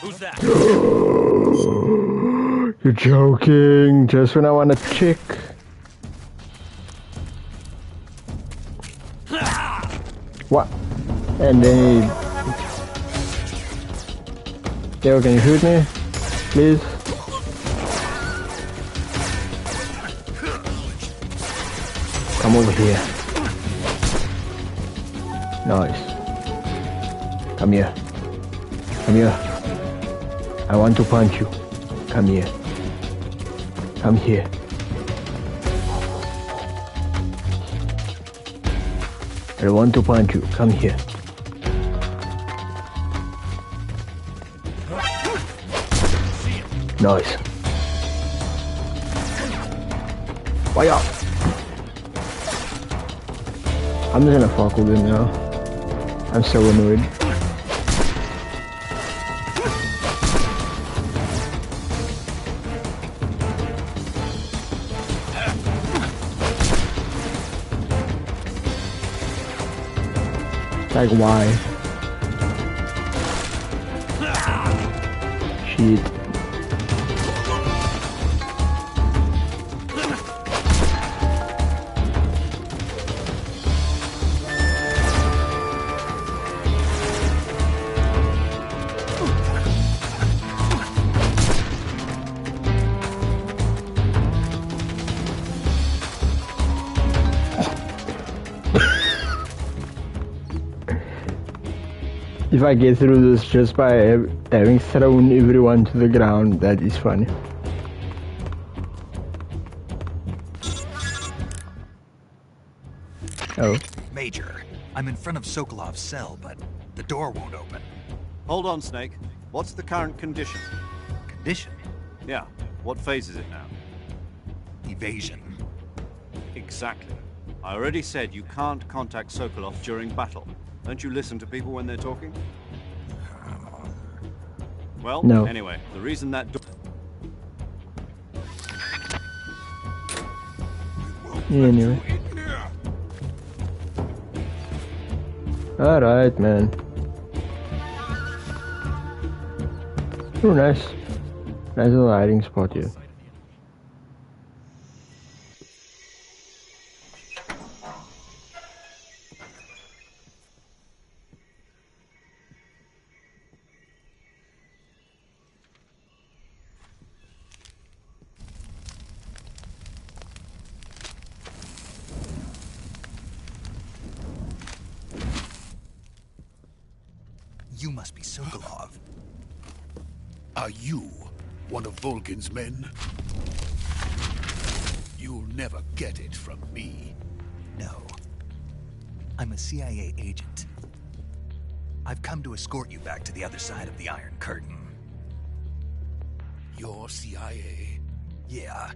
Who's that? You're joking. Just when I want to check. What? And then he... Yo, can you shoot me? Please? Come over here. Nice. Come here. Come here. I want to punch you. Come here. Come here. I want to punch you. Come here. Nice. Fire! I'm just gonna fuck with him now. I'm so annoyed. Like, why? Shit. If I get through this just by having thrown everyone to the ground, that is funny. Oh. Major, I'm in front of Sokolov's cell, but the door won't open. Hold on, Snake. What's the current condition? Condition? Yeah. What phase is it now? Evasion. Exactly. I already said you can't contact Sokolov during battle. Don't you listen to people when they're talking? Well, no. Anyway, the reason that anyway. Alright, man. Oh, nice. Nice little hiding spot here. You must be Sokolov. Are you one of Volgin's men? You'll never get it from me. No. I'm a CIA agent. I've come to escort you back to the other side of the Iron Curtain. You're CIA? Yeah.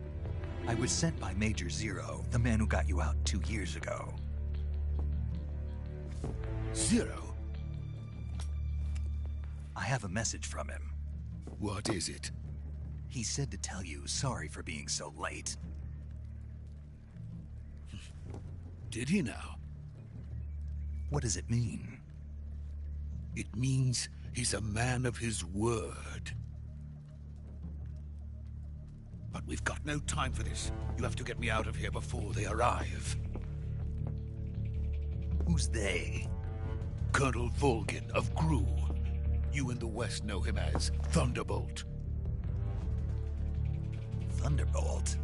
I was sent by Major Zero, the man who got you out 2 years ago. Zero? I have a message from him. What is it? He said to tell you sorry for being so late. Did he now? What does it mean? It means he's a man of his word. But we've got no time for this. You have to get me out of here before they arrive. Who's they? Colonel Volgin of GRU. You in the West know him as Thunderbolt. Thunderbolt?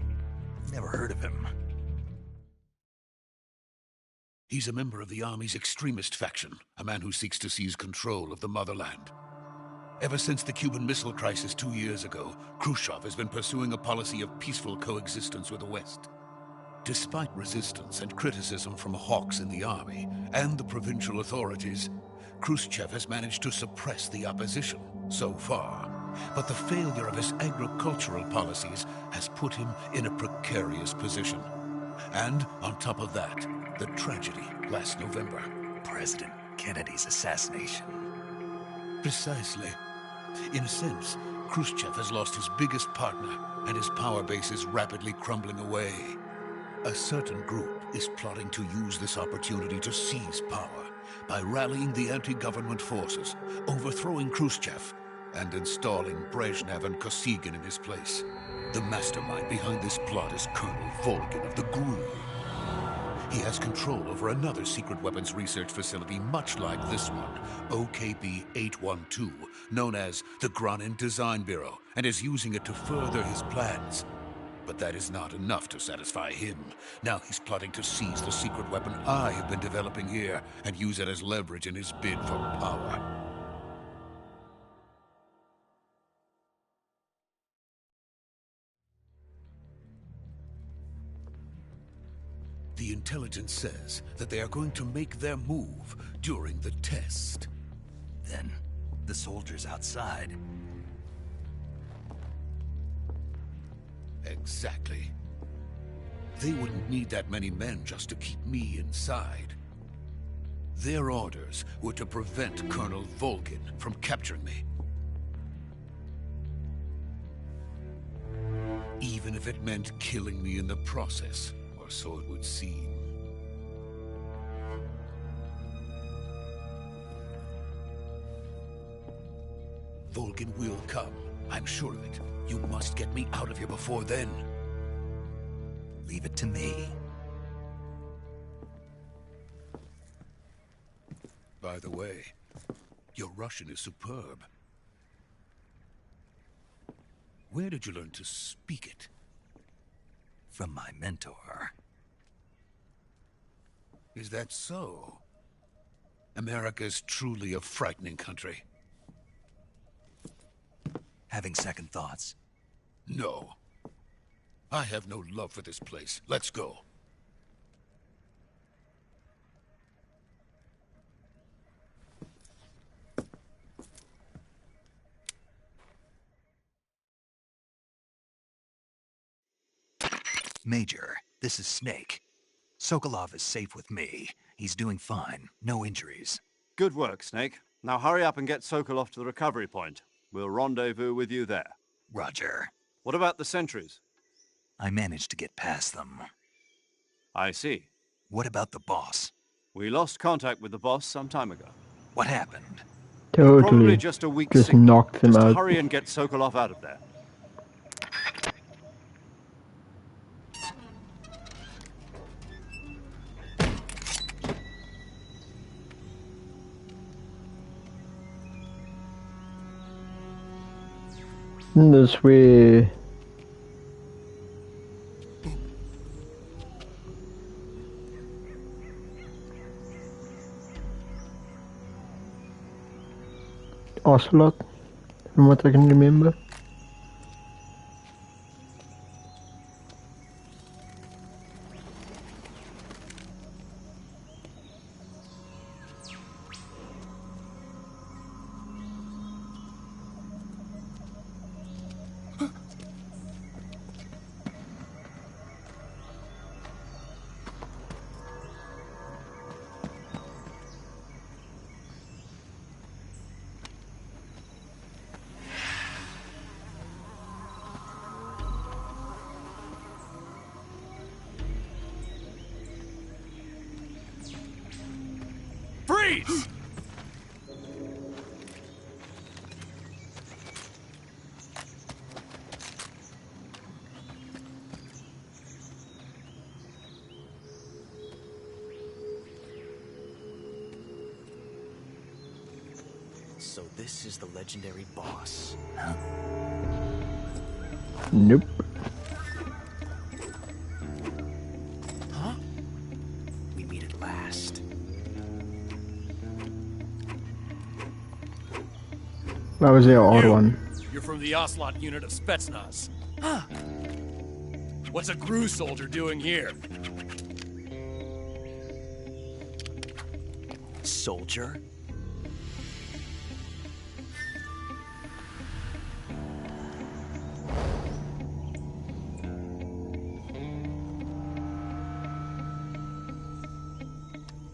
Never heard of him. He's a member of the Army's extremist faction, a man who seeks to seize control of the motherland. Ever since the Cuban Missile Crisis 2 years ago, Khrushchev has been pursuing a policy of peaceful coexistence with the West. Despite resistance and criticism from hawks in the Army and the provincial authorities, Khrushchev has managed to suppress the opposition so far. But the failure of his agricultural policies has put him in a precarious position. And on top of that, the tragedy last November. President Kennedy's assassination. Precisely. In a sense, Khrushchev has lost his biggest partner, and his power base is rapidly crumbling away. A certain group is plotting to use this opportunity to seize power by rallying the anti-government forces, overthrowing Khrushchev, and installing Brezhnev and Kosygin in his place. The mastermind behind this plot is Colonel Volgin of the GRU. He has control over another secret weapons research facility much like this one, OKB-812, known as the Granin Design Bureau, and is using it to further his plans. But that is not enough to satisfy him. Now he's plotting to seize the secret weapon I have been developing here and use it as leverage in his bid for power. The intelligence says that they are going to make their move during the test. Then, the soldiers outside. Exactly. They wouldn't need that many men just to keep me inside. Their orders were to prevent Colonel Volgin from capturing me. Even if it meant killing me in the process, or so it would seem. Vulcan will come. I'm sure of it. You must get me out of here before then. Leave it to me. By the way, your Russian is superb. Where did you learn to speak it? From my mentor. Is that so? America is truly a frightening country. Having second thoughts? No. I have no love for this place. Let's go. Major, this is Snake. Sokolov is safe with me. He's doing fine. No injuries. Good work, Snake. Now hurry up and get Sokolov to the recovery point. We'll rendezvous with you there. Roger. What about the sentries? I managed to get past them. I see. What about the boss? We lost contact with the boss some time ago. What happened? Totally. Probably just a weak Just signal. knocked them Just out. hurry and get Sokolov out of there. This way. Ocelot, from what I can remember. Freeze! So this is the legendary boss. Huh? Nope. Huh? We meet at last. That was the odd one. You're from the Ocelot unit of Spetsnaz. Huh. What's a GRU soldier doing here? Soldier?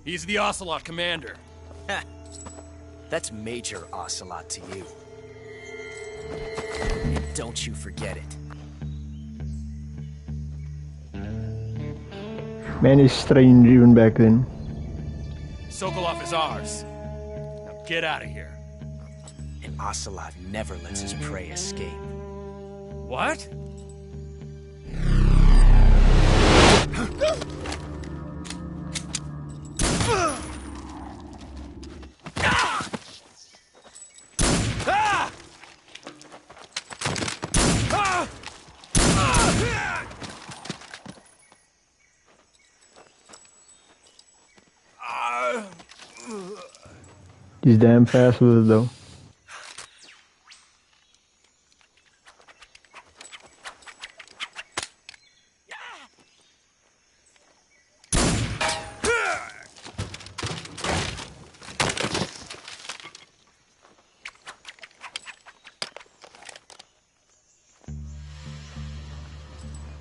He's the Ocelot commander. That's Major Ocelot to you. And don't you forget it. Man, he's strange even back then. Sokolov is ours. Now get out of here. And Ocelot never lets his prey escape. What? He's damn fast with it though.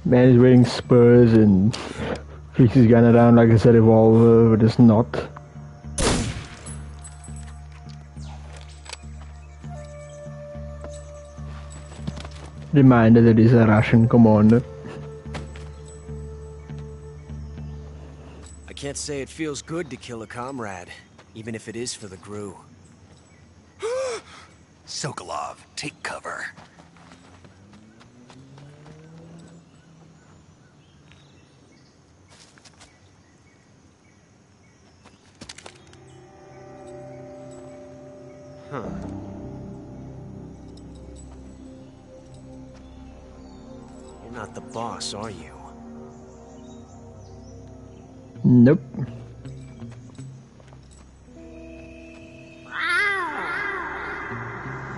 Man is wearing spurs and flicks his gun around like it's a revolver, but it's not. Reminder that he's a Russian commander. I can't say it feels good to kill a comrade, even if it is for the GRU. Sokolov, take cover. Huh. You're not the boss, are you? Nope.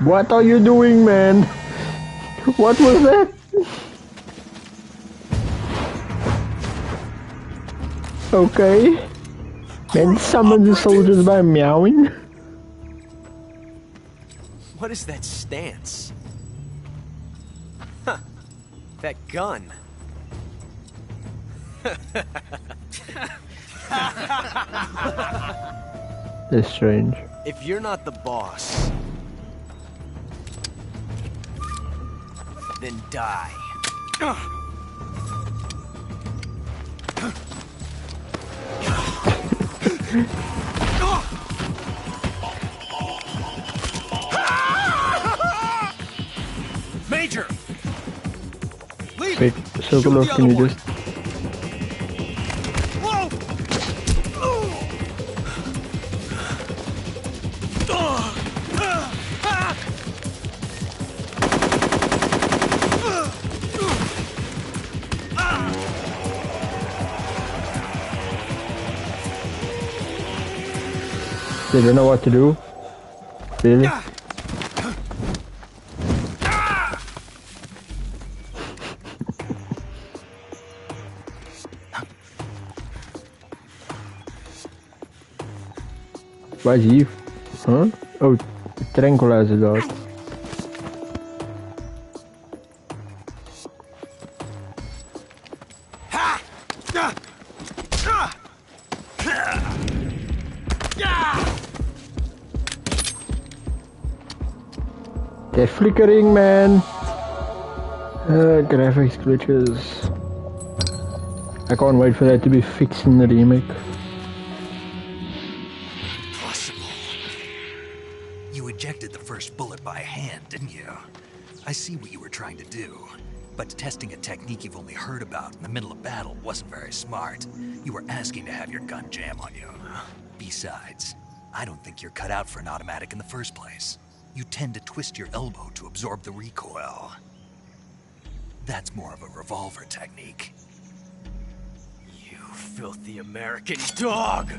What are you doing, man? What was that? Okay. Then summon the soldiers by meowing. What is that stance? Huh. That gun. That's strange. If you're not the boss, then die. Major! Leave! Wait, Sokolov, can you just... Whoa! They don't know what to do? Really? Waar is hier? Huh? Oh, tranquilizer dog. They're flickering, man. Graphics glitches. I can't wait for that to be fixed in the remake. You ejected the first bullet by hand, didn't you? I see what you were trying to do. But testing a technique you've only heard about in the middle of battle wasn't very smart. You were asking to have your gun jam on you. Besides, I don't think you're cut out for an automatic in the first place. You tend to twist your elbow to absorb the recoil. That's more of a revolver technique. You filthy American dog!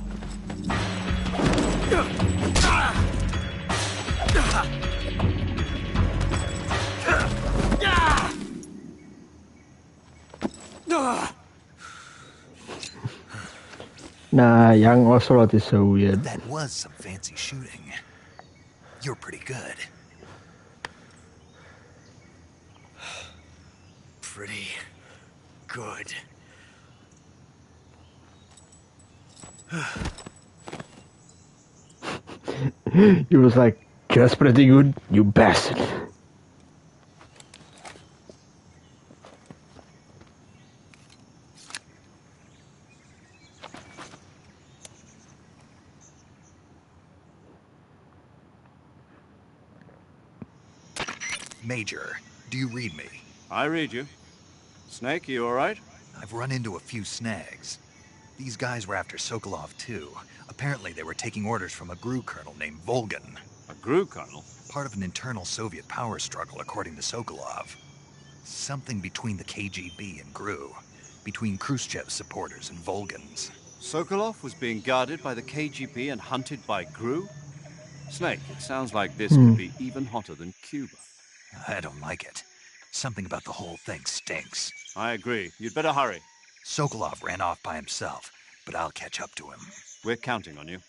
Nah, young Ocelot is so weird. That was some fancy shooting. You're pretty good. Pretty good. He was like, just pretty good, you bastard. Major, do you read me? I read you. Snake, you all right? I've run into a few snags. These guys were after Sokolov too. Apparently they were taking orders from a GRU colonel named Volgan. A GRU colonel? Part of an internal Soviet power struggle, according to Sokolov. Something between the KGB and GRU. Between Khrushchev's supporters and Volgan's. Sokolov was being guarded by the KGB and hunted by GRU? Snake, it sounds like this could be even hotter than Cuba. I don't like it. Something about the whole thing stinks. I agree. You'd better hurry. Sokolov ran off by himself, but I'll catch up to him. We're counting on you.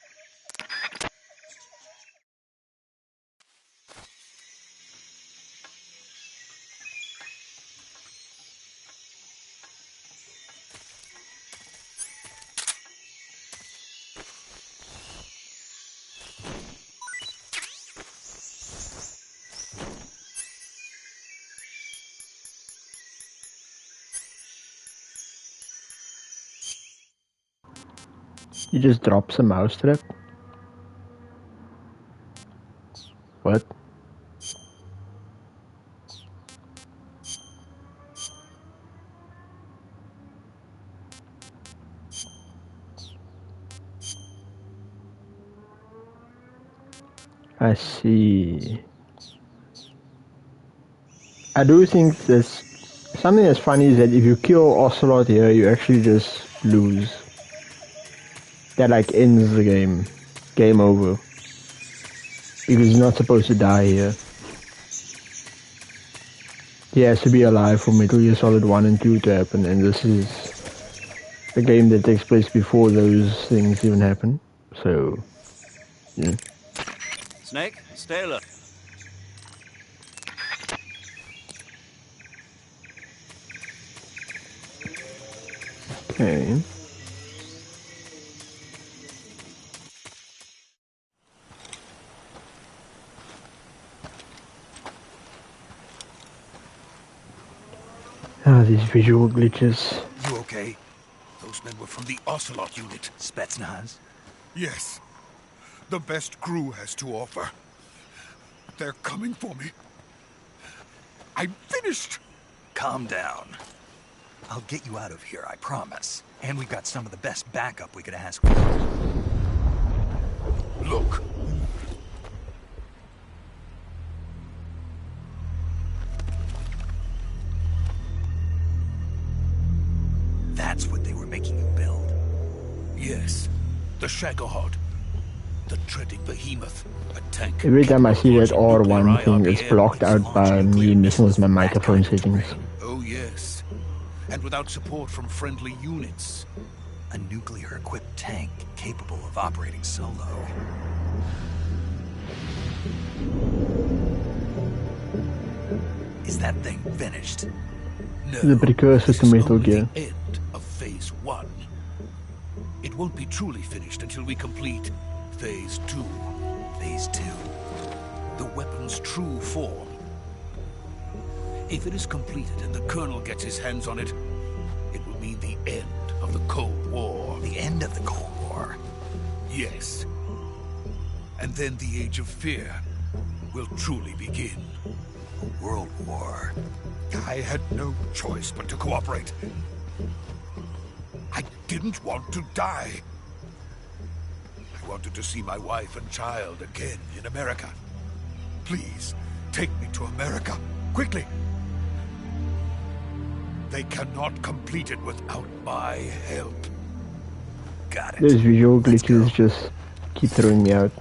You just drops a mousetrap? What? I see. I do think there's something that's funny is that if you kill Ocelot here, you actually just lose. That like ends the game. Game over. Because he's not supposed to die here. He has to be alive for Metal Gear Solid 1 and 2 to happen, and this is the game that takes place before those things even happen. So, yeah. Snake, stay alert. Okay. Ah, these visual glitches. You okay? Those men were from the Ocelot unit. Spetsnaz? Yes. The best crew has to offer. They're coming for me. I'm finished! Calm down. I'll get you out of here, I promise. And we've got some of the best backup we could ask for. Look. That's what they were making you build? Yes. The Shagohod. The treading behemoth. A tank. Every time I see that R1 thing, it's blocked out by me messing with my microphone settings. Oh yes. And without support from friendly units. A nuclear-equipped tank capable of operating solo. Is that thing finished? No. The precursor to Metal Gear. The end of Phase 1. It won't be truly finished until we complete Phase 2. Phase 2? The weapon's true form. If it is completed and the Colonel gets his hands on it, it will mean the end of the Cold War. The end of the Cold War? Yes. And then the Age of Fear will truly begin. A world war. I had no choice but to cooperate. I didn't want to die. I wanted to see my wife and child again in America. Please, take me to America, quickly. They cannot complete it without my help. Got it. Those visual glitches just keep throwing me out.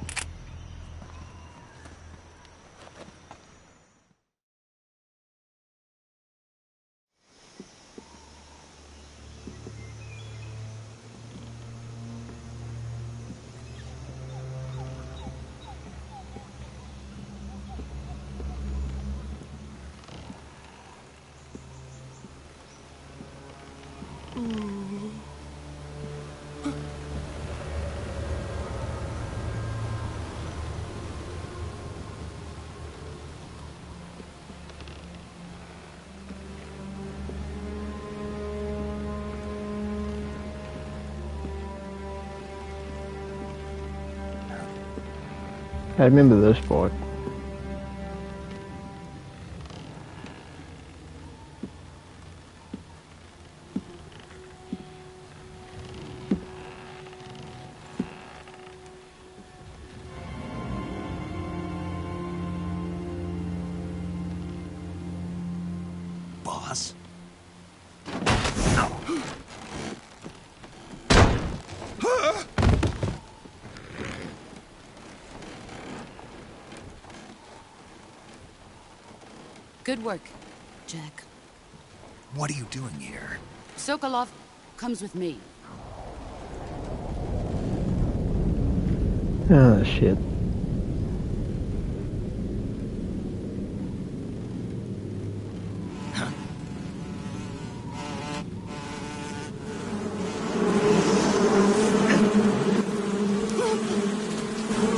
I remember this part. Boss? Good work, Jack. What are you doing here? Sokolov comes with me. Ah, shit.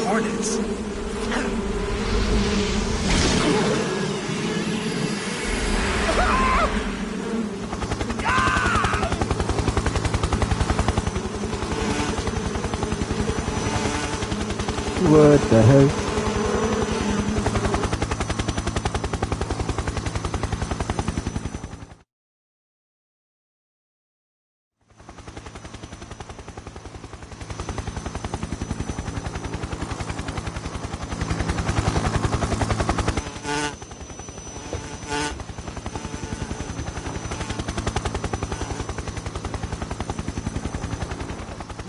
Hornets? What the hell?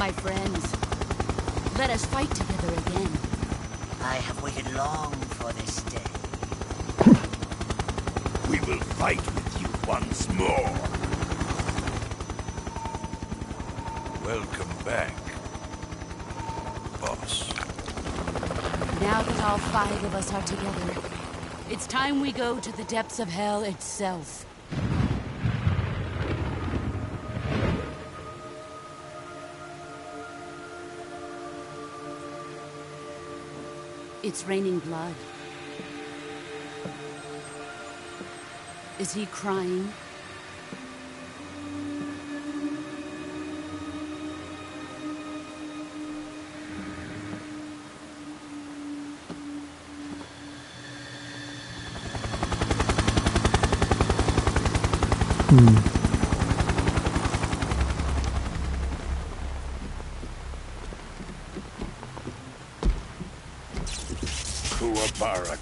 my friends. Let us fight together again. I have waited long for this day. We will fight with you once more. Welcome back, boss. Now that all 5 of us are together, it's time we go to the depths of hell itself. It's raining blood. Is he crying?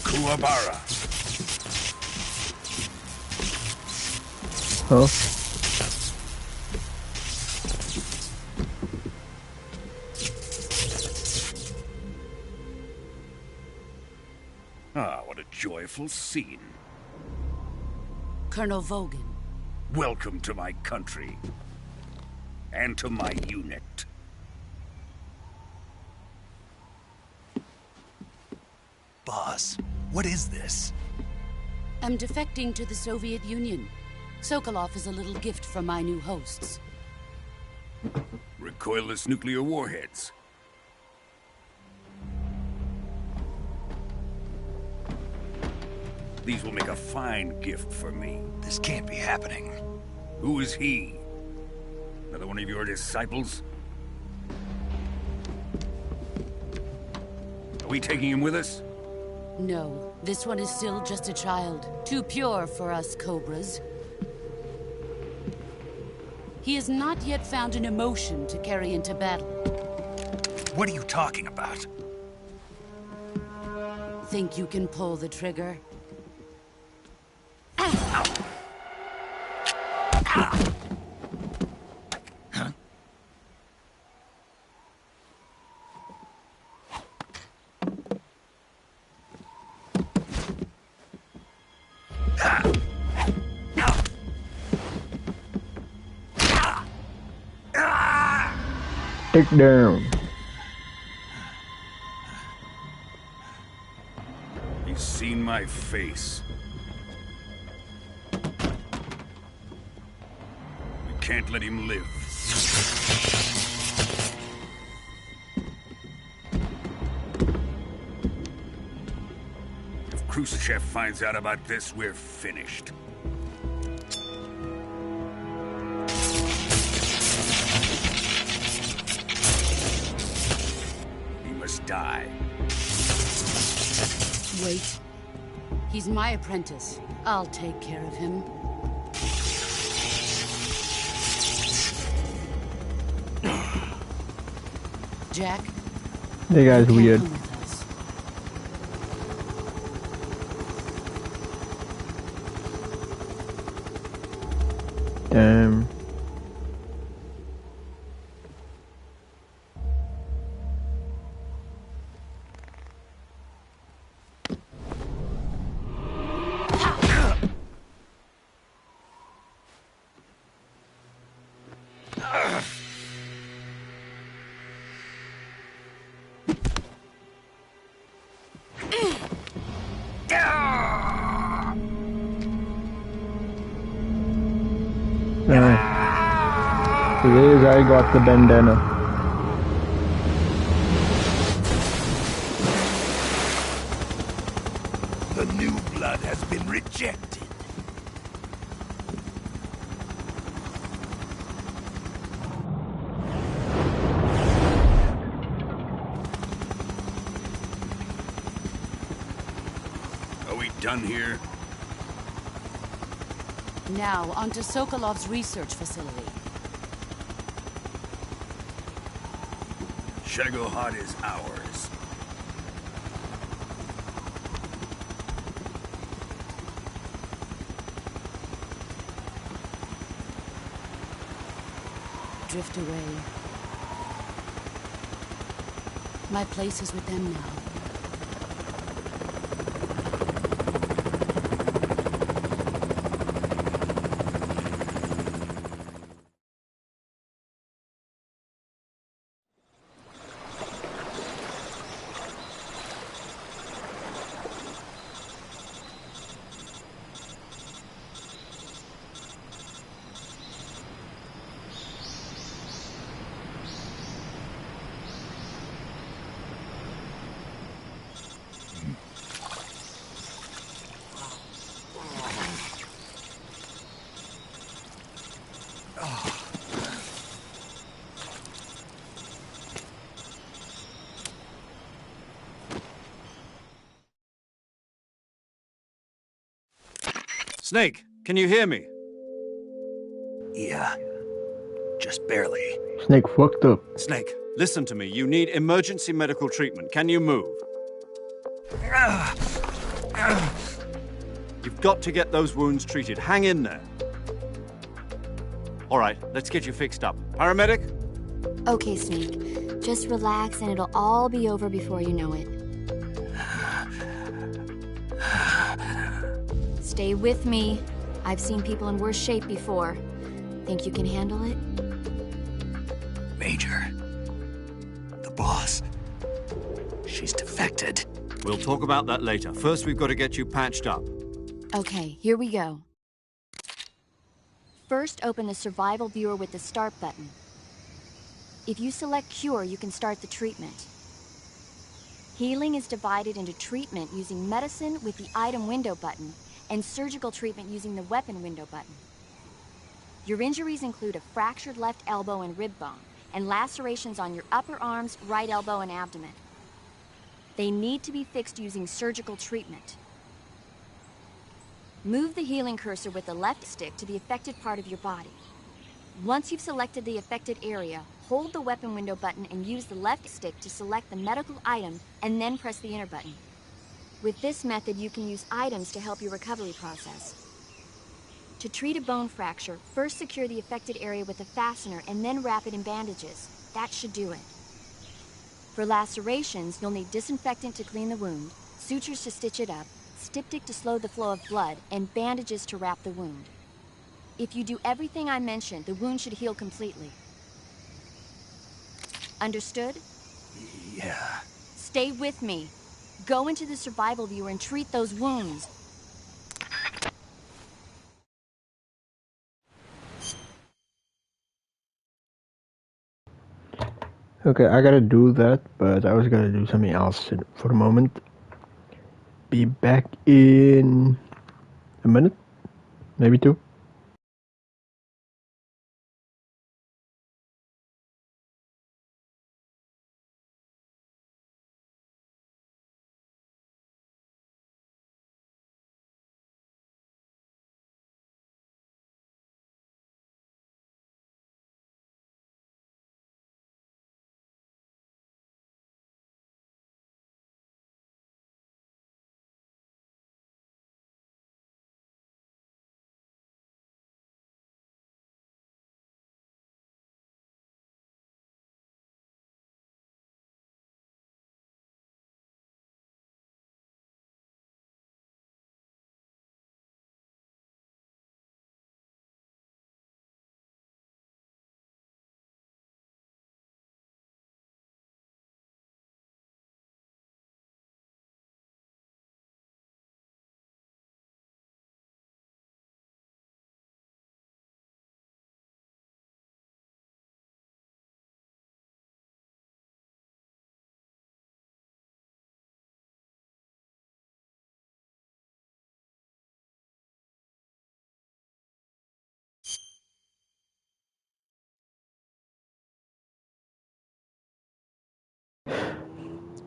Kuwabara. Huh? Ah, what a joyful scene. Colonel Vogan. Welcome to my country. And to my unit. Boss, what is this? I'm defecting to the Soviet Union. Sokolov is a little gift from my new hosts. Recoilless nuclear warheads. These will make a fine gift for me. This can't be happening. Who is he? Another one of your disciples? Are we taking him with us? No, this one is still just a child. Too pure for us Cobras. He has not yet found an emotion to carry into battle. What are you talking about? Think you can pull the trigger? Take down. He's seen my face. We can't let him live. If Khrushchev finds out about this, we're finished. Die. Wait. He's my apprentice. I'll take care of him. Jack? That guy's weird. Damn. Today's I got the bandana. The new blood has been rejected. Are we done here? Now, onto Sokolov's research facility. Shagohod is ours. Drift away. My place is with them now. Snake, can you hear me? Yeah, just barely. Snake fucked up. Snake, listen to me. You need emergency medical treatment. Can you move? You've got to get those wounds treated. Hang in there. All right, let's get you fixed up. Paramedic? Okay, Snake. Just relax and it'll all be over before you know it. Stay with me. I've seen people in worse shape before. Think you can handle it? Major, the boss, she's defected. We'll talk about that later. First, we've got to get you patched up. Okay, here we go. First, open the survival viewer with the start button. If you select cure, you can start the treatment. Healing is divided into treatment using medicine with the item window button and surgical treatment using the weapon window button. Your injuries include a fractured left elbow and rib bone, and lacerations on your upper arms, right elbow, and abdomen. They need to be fixed using surgical treatment. Move the healing cursor with the left stick to the affected part of your body. Once you've selected the affected area, hold the weapon window button and use the left stick to select the medical item, and then press the enter button. With this method, you can use items to help your recovery process. To treat a bone fracture, first secure the affected area with a fastener and then wrap it in bandages. That should do it. For lacerations, you'll need disinfectant to clean the wound, sutures to stitch it up, styptic to slow the flow of blood, and bandages to wrap the wound. If you do everything I mentioned, the wound should heal completely. Understood? Yeah. Stay with me. Go into the survival viewer and treat those wounds. Okay, I gotta do that, but I was gonna do something else for the moment. Be back in a minute, maybe two.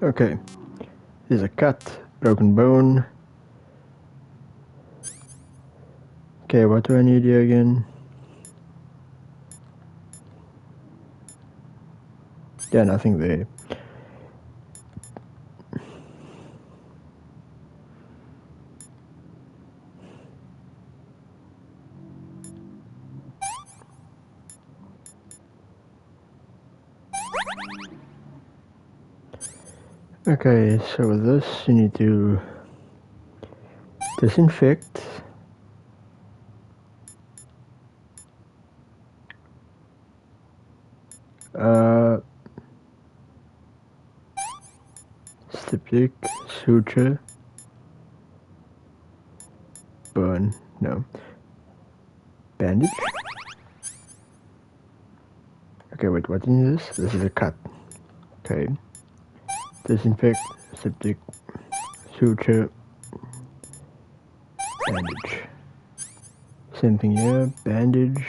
Okay, there's a cut, broken bone. Okay, what do I need here again? Yeah, nothing there. Okay, so with this you need to disinfect. Styptic, suture, burn, no, bandage. Okay, wait, what is this? This is a cut. Okay, disinfect, styptic, suture, bandage. Same thing here, bandage.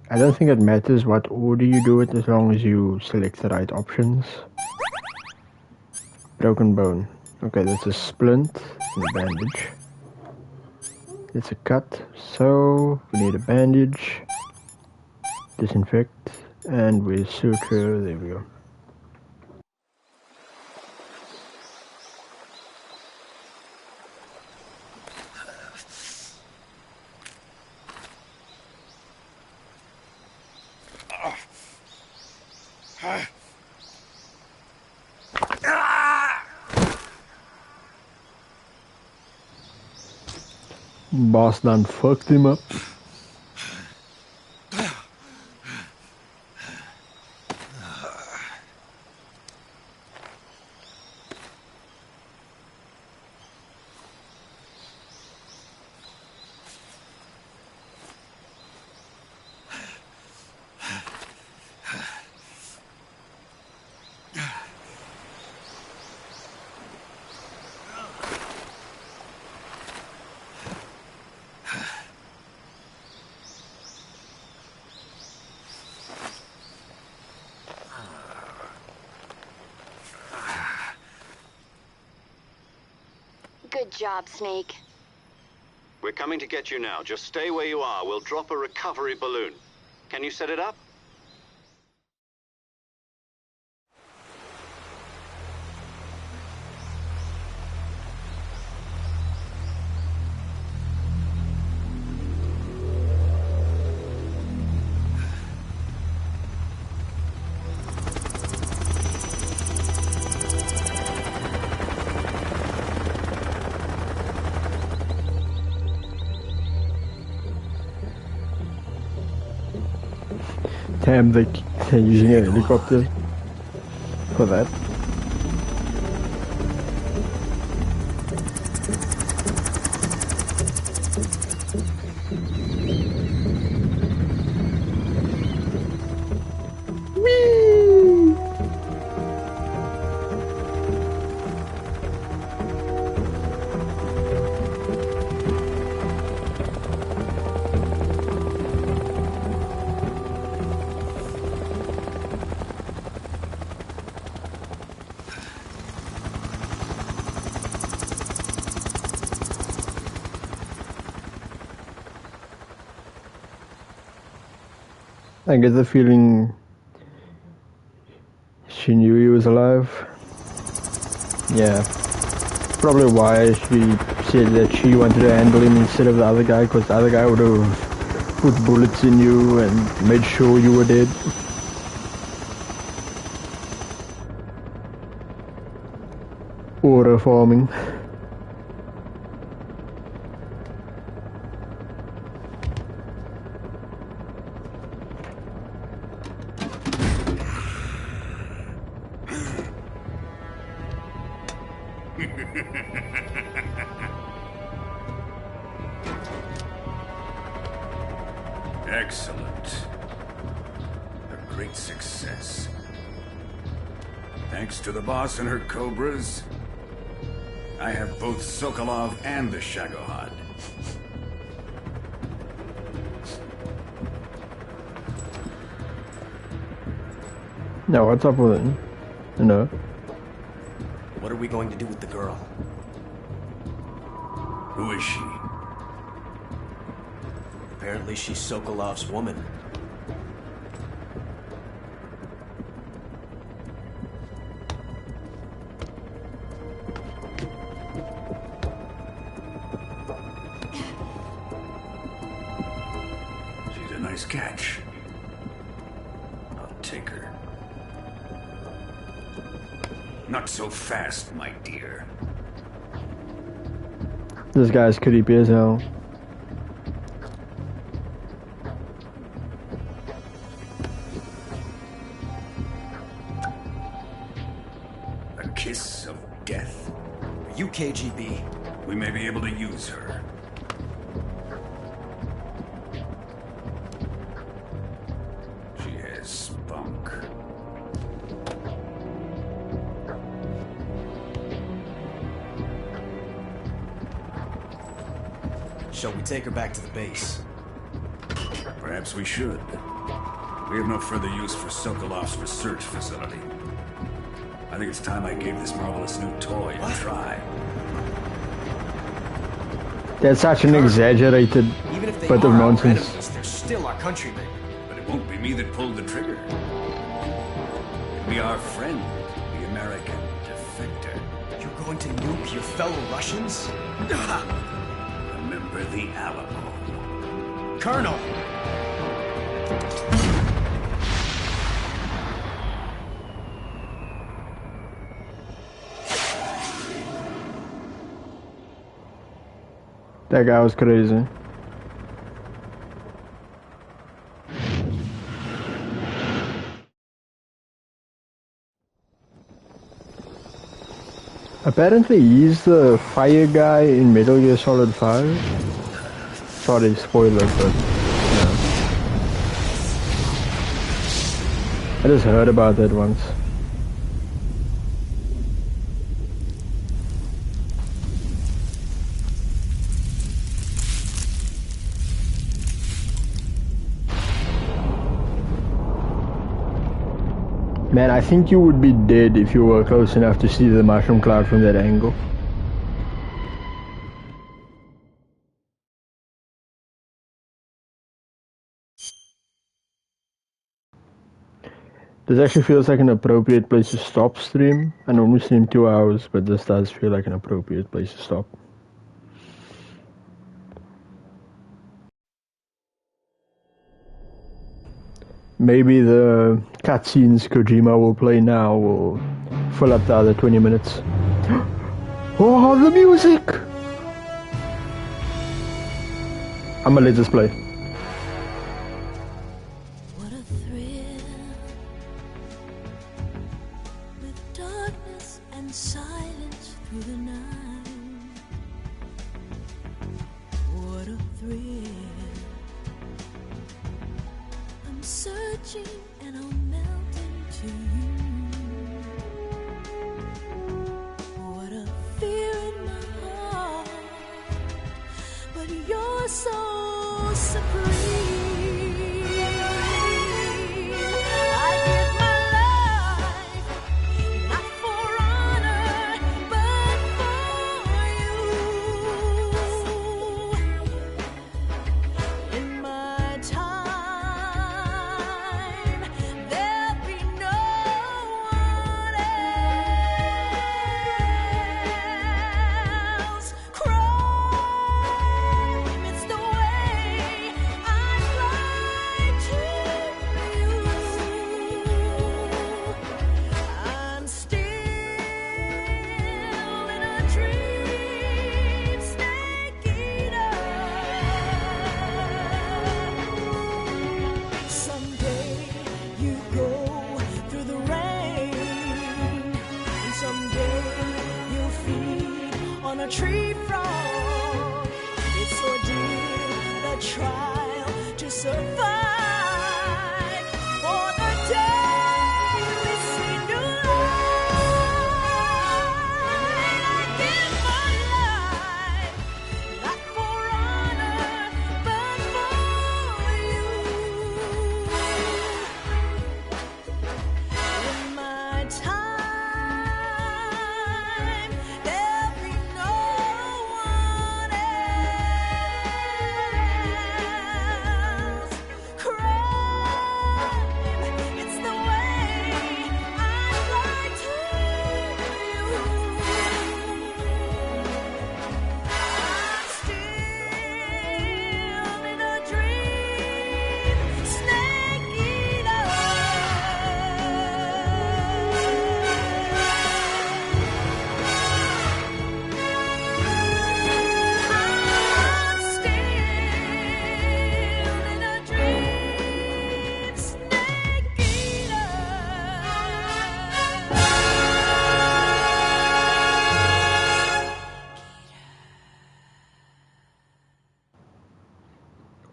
I don't think it matters what order you do it as long as you select the right options. Broken bone. Okay, that's a splint and a bandage. It's a cut, so we need a bandage, disinfect, and we suture. There we go. Boss done fucked him up. Good job, Snake. We're coming to get you now. Just stay where you are. We'll drop a recovery balloon. Can you set it up? Damn, they're using a helicopter for that. I get the feeling she knew he was alive. Yeah. Probably why she said that she wanted to handle him instead of the other guy, because the other guy would have put bullets in you and made sure you were dead. Order farming. Excellent. A great success. Thanks to the boss and her cobras, I have both Sokolov and the Shagohod. Now what's up with it? No. What are we going to do with the girl? Who is she? Apparently she's Sokolov's woman. She's a nice catch. I'll take her. Not so fast, my dear. This guy's creepy as hell. A kiss of death. Are you KGB? We may be able to use her. She has spunk. Shall we take her back to the base? Perhaps we should. We have no further use for Sokolov's research facility. I think it's time I gave this marvelous new toy a try. That's such an exaggerated Even if they bit of are nonsense. enemies, they're still our countrymen. But it won't be me that pulled the trigger. It'll be our friend, the American defector. You're going to nuke your fellow Russians? Remember the Alamo. Colonel! That guy was crazy. Apparently he's the fire guy in Metal Gear Solid 5. Sorry, spoiler, but yeah. I just heard about that once. Man, I think you would be dead if you were close enough to see the mushroom cloud from that angle. This actually feels like an appropriate place to stop stream. I normally stream 2 hours, but this does feel like an appropriate place to stop. Maybe the cutscenes Kojima will play now will fill up the other 20 minutes. Oh, the music! I'm gonna let this play. What a thrill, with darkness and silence through the night. What a thrill. I'm searching and I'll melt into you. What a fear in my heart, but you're so supreme. I give my life, not for honor, but for you. In my time, there'll be no one else. Crime, it's the way I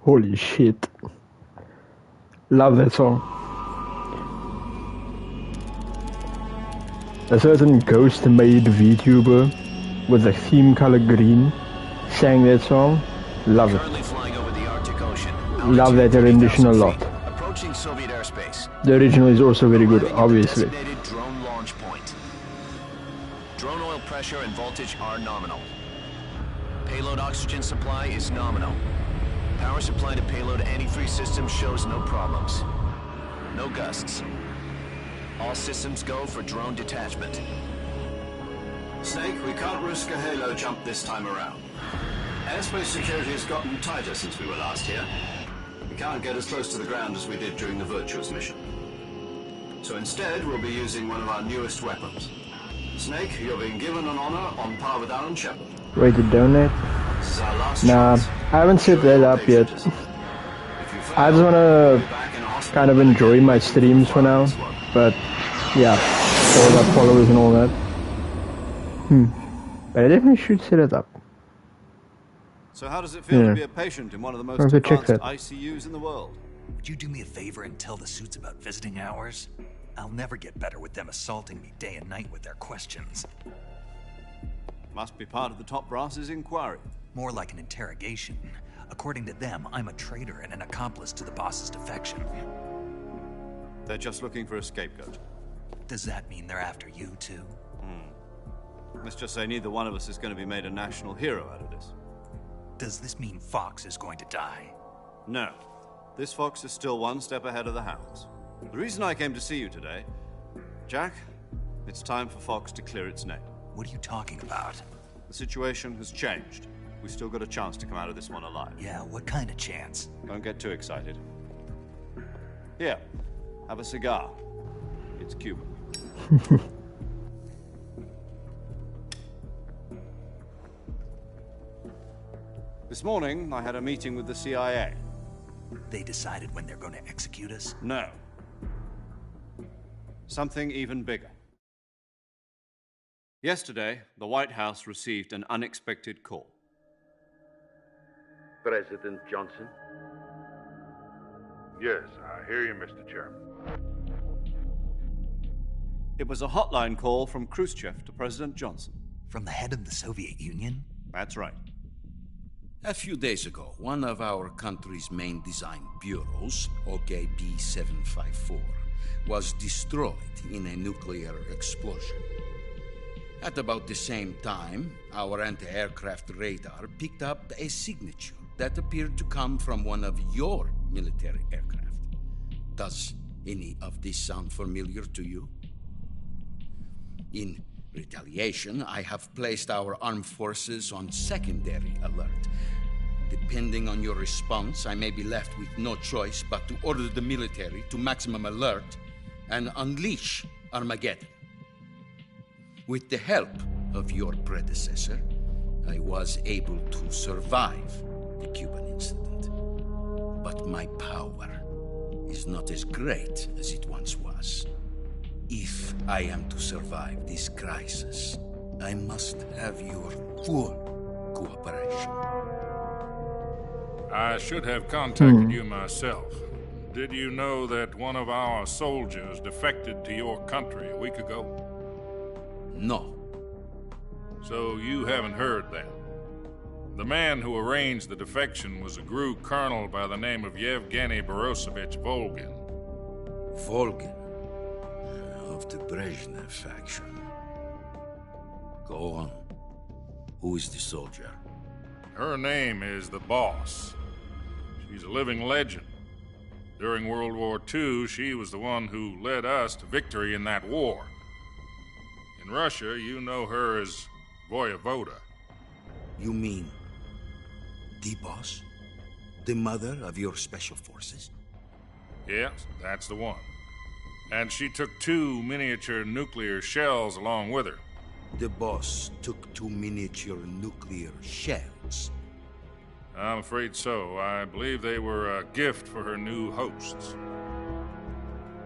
Holy shit. Love that song. A certain ghost-made VTuber with the theme color green sang that song. Love it. Love that rendition a lot. Approaching Soviet airspace. The original is also very good, obviously. Designated drone launch point. Drone oil pressure and voltage are nominal. Payload oxygen supply is nominal. Power supply to payload antifreeze system shows no problems. No gusts. All systems go for drone detachment. Snake, we can't risk a halo jump this time around. Airspace security has gotten tighter since we were last here. We can't get as close to the ground as we did during the Virtuous mission. So instead, we'll be using one of our newest weapons. Snake, you're being given an honor on par with Alan Shepard. Ready to donate? Nah, I haven't set that up yet. I just wanna kind of enjoy my streams for now, but yeah, all about followers and all that. But I definitely should set it up. So how does it feel to be a patient in one of the most advanced ICUs in the world? Would you do me a favor and tell the suits about visiting hours? I'll never get better with them assaulting me day and night with their questions. Must be part of the top brass's inquiry. More like an interrogation. According to them, I'm a traitor and an accomplice to the boss's defection. They're just looking for a scapegoat. Does that mean they're after you, too? Let's just say neither one of us is going to be made a national hero out of this. Does this mean Fox is going to die? No. This Fox is still one step ahead of the Hounds. The reason I came to see you today, Jack, it's time for Fox to clear its name. What are you talking about? The situation has changed. We still got a chance to come out of this one alive. Yeah, what kind of chance? Don't get too excited. Here, have a cigar. It's Cuban. This morning, I had a meeting with the CIA. They decided when they're going to execute us? No. Something even bigger. Yesterday, the White House received an unexpected call. President Johnson? Yes, I hear you, Mr. Chairman. It was a hotline call from Khrushchev to President Johnson. From the head of the Soviet Union? That's right. A few days ago, one of our country's main design bureaus, OKB 754, was destroyed in a nuclear explosion. At about the same time, our anti-aircraft radar picked up a signature that appeared to come from one of your military aircraft. Does any of this sound familiar to you? In retaliation, I have placed our armed forces on secondary alert. Depending on your response, I may be left with no choice but to order the military to maximum alert and unleash Armageddon. With the help of your predecessor, I was able to survive the Cuban incident. But my power is not as great as it once was. If I am to survive this crisis, I must have your full cooperation. I should have contacted you myself. Did you know that one of our soldiers defected to your country a week ago? No. So you haven't heard that. The man who arranged the defection was a GRU colonel by the name of Yevgeny Borisovich Volgin. Volgin? Of the Brezhnev faction. Go on. Who is the soldier? Her name is the Boss. She's a living legend. During World War II, she was the one who led us to victory in that war. In Russia, you know her as Voyevoda. You mean the Boss? The mother of your special forces? Yes, that's the one. And she took 2 miniature nuclear shells along with her. The Boss took 2 miniature nuclear shells? I'm afraid so. I believe they were a gift for her new hosts.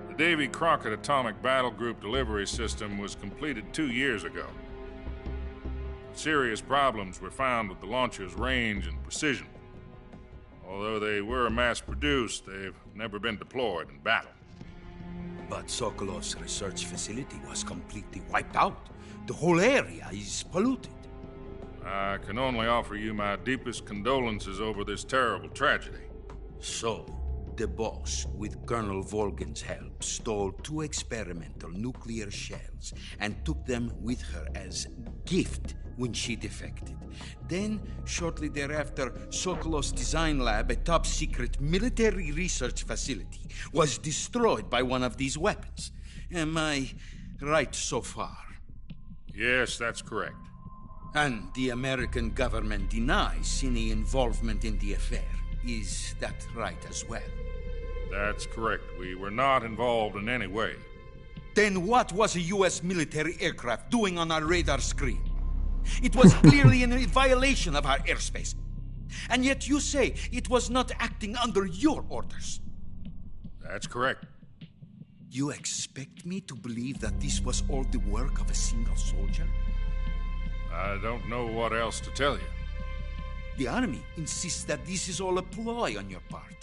The Davy Crockett Atomic Battle Group delivery system was completed 2 years ago. Serious problems were found with the launcher's range and precision. Although they were mass-produced, they've never been deployed in battle. But Sokolov's research facility was completely wiped out. The whole area is polluted. I can only offer you my deepest condolences over this terrible tragedy. So, the boss, with Colonel Volgin's help, stole 2 experimental nuclear shells and took them with her as gift when she defected. Then, shortly thereafter, Sokolov's design lab, a top-secret military research facility, was destroyed by one of these weapons. Am I right so far? Yes, that's correct. And the American government denies any involvement in the affair. Is that right as well? That's correct. We were not involved in any way. Then what was a U.S. military aircraft doing on our radar screen? It was clearly in violation of our airspace. And yet you say it was not acting under your orders. That's correct. You expect me to believe that this was all the work of a single soldier? I don't know what else to tell you. The Army insists that this is all a ploy on your part.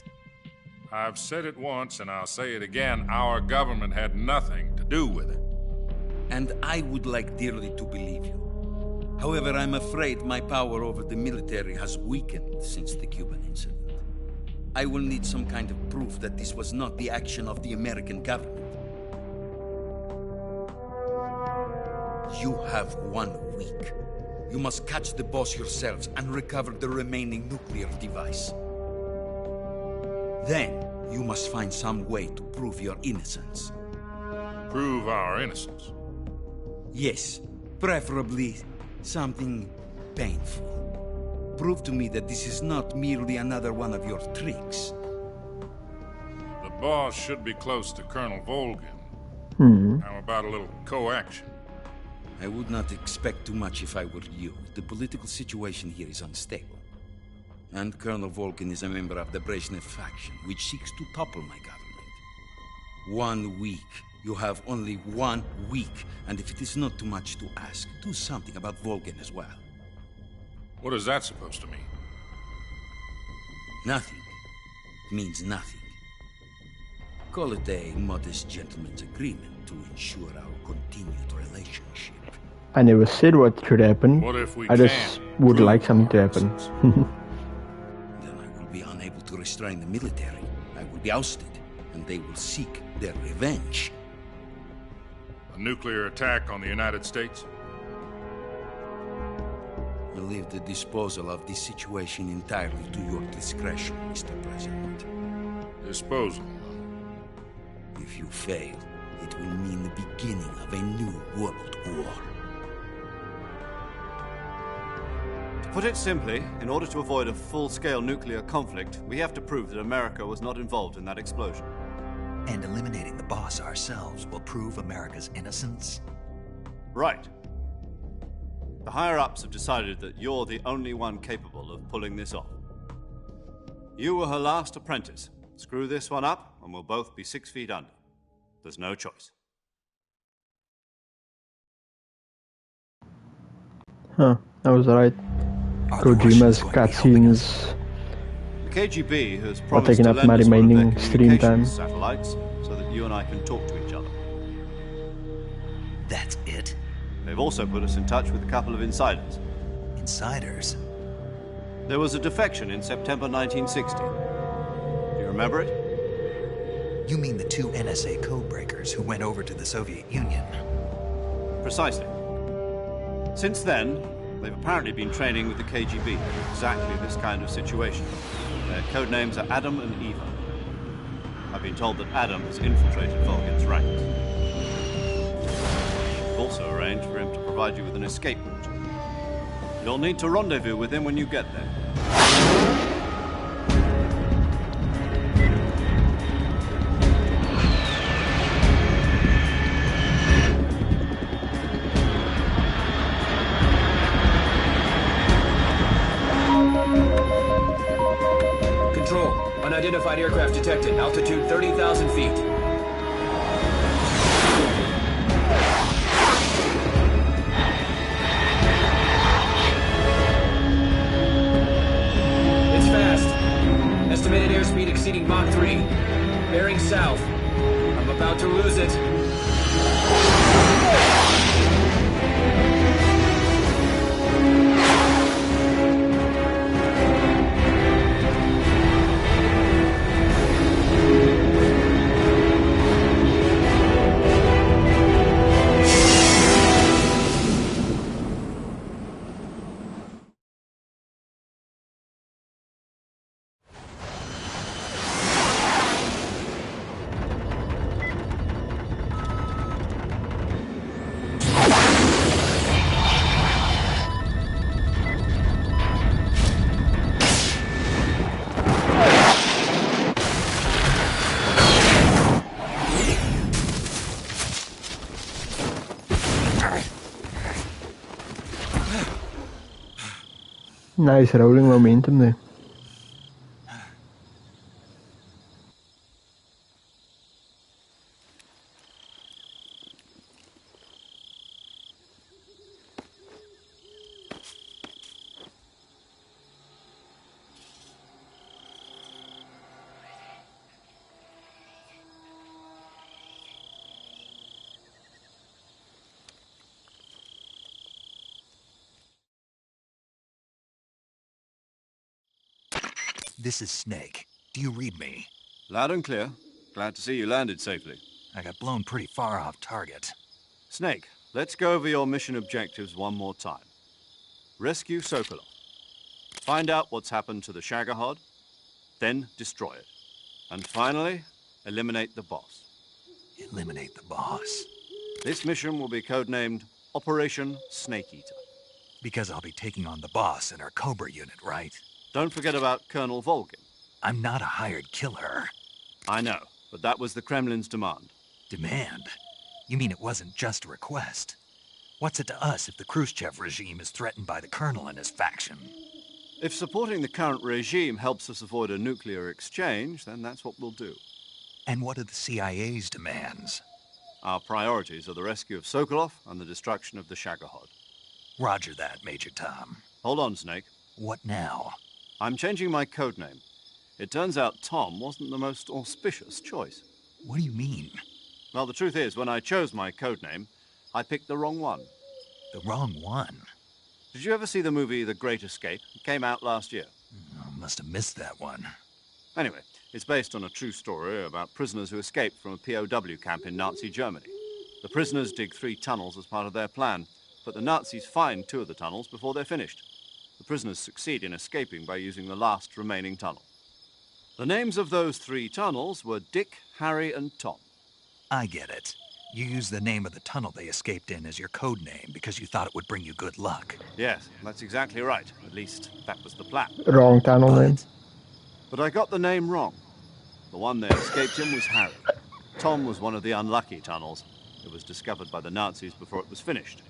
I've said it once, and I'll say it again. Our government had nothing to do with it. And I would like dearly to believe you. However, I'm afraid my power over the military has weakened since the Cuban incident. I will need some kind of proof that this was not the action of the American government. You have 1 week. You must catch the boss yourselves and recover the remaining nuclear device. Then, you must find some way to prove your innocence. Prove our innocence? Yes, preferably something painful. Prove to me that this is not merely another one of your tricks. The boss should be close to Colonel Volgin. How about a little coaction? I would not expect too much if I were you. The political situation here is unstable. And Colonel Volgin is a member of the Brezhnev faction, which seeks to topple my government. 1 week. You have only 1 week, and if it is not too much to ask, do something about Volgin as well. What is that supposed to mean? Nothing. It means nothing. Call it a modest gentleman's agreement to ensure our continued relationship. I never said what should happen. What if we I just would like something to happen. Then I will be unable to restrain the military. I will be ousted, and they will seek their revenge. A nuclear attack on the United States? I leave the disposal of this situation entirely to your discretion, Mr. President. Disposal? If you fail, it will mean the beginning of a new world war. To put it simply, in order to avoid a full-scale nuclear conflict, we have to prove that America was not involved in that explosion. And eliminating the boss ourselves will prove America's innocence? Right. The higher-ups have decided that you're the only one capable of pulling this off. You were her last apprentice. Screw this one up, and we'll both be 6 feet under. There's no choice. Huh, I was right. Kojima's cutscenes The KGB has are promised taking to up lend my us one of their remaining stream time. communications satellites so that you and I can talk to each other. That's it? They've also put us in touch with a couple of insiders. Insiders? There was a defection in September 1960. Do you remember it? You mean the 2 NSA codebreakers who went over to the Soviet Union? Precisely. Since then, they've apparently been training with the KGB in exactly this kind of situation. Their code names are Adam and Eva. I've been told that Adam has infiltrated Volgin's ranks. We've also arranged for him to provide you with an escape route. You'll need to rendezvous with him when you get there. Control. Unidentified aircraft detected. Altitude 30,000 feet. It's fast. Estimated airspeed exceeding Mach 3. Bearing south. I'm about to lose it. Nice rolling momentum there. This is Snake. Do you read me? Loud and clear. Glad to see you landed safely. I got blown pretty far off target. Snake, let's go over your mission objectives one more time. Rescue Sokolov. Find out what's happened to the Shagohod, then destroy it. And finally, eliminate the boss. Eliminate the boss? This mission will be codenamed Operation Snake Eater. Because I'll be taking on the boss in our Cobra unit, right? Don't forget about Colonel Volgin. I'm not a hired killer. I know, but that was the Kremlin's demand. Demand? You mean it wasn't just a request? What's it to us if the Khrushchev regime is threatened by the Colonel and his faction? If supporting the current regime helps us avoid a nuclear exchange, then that's what we'll do. And what are the CIA's demands? Our priorities are the rescue of Sokolov and the destruction of the Shagohod. Roger that, Major Tom. Hold on, Snake. What now? I'm changing my codename. It turns out Tom wasn't the most auspicious choice. What do you mean? Well, the truth is, when I chose my codename, I picked the wrong one. The wrong one? Did you ever see the movie The Great Escape? It came out last year. I must have missed that one. Anyway, it's based on a true story about prisoners who escaped from a POW camp in Nazi Germany. The prisoners dig 3 tunnels as part of their plan, but the Nazis find 2 of the tunnels before they're finished. The prisoners succeed in escaping by using the last remaining tunnel. The names of those 3 tunnels were Dick, Harry, and Tom. I get it. You used the name of the tunnel they escaped in as your code name because you thought it would bring you good luck. Yes, that's exactly right. At least, that was the plan. Wrong tunnel name. But I got the name wrong. The one they escaped in was Harry. Tom was one of the unlucky tunnels. It was discovered by the Nazis before it was finished.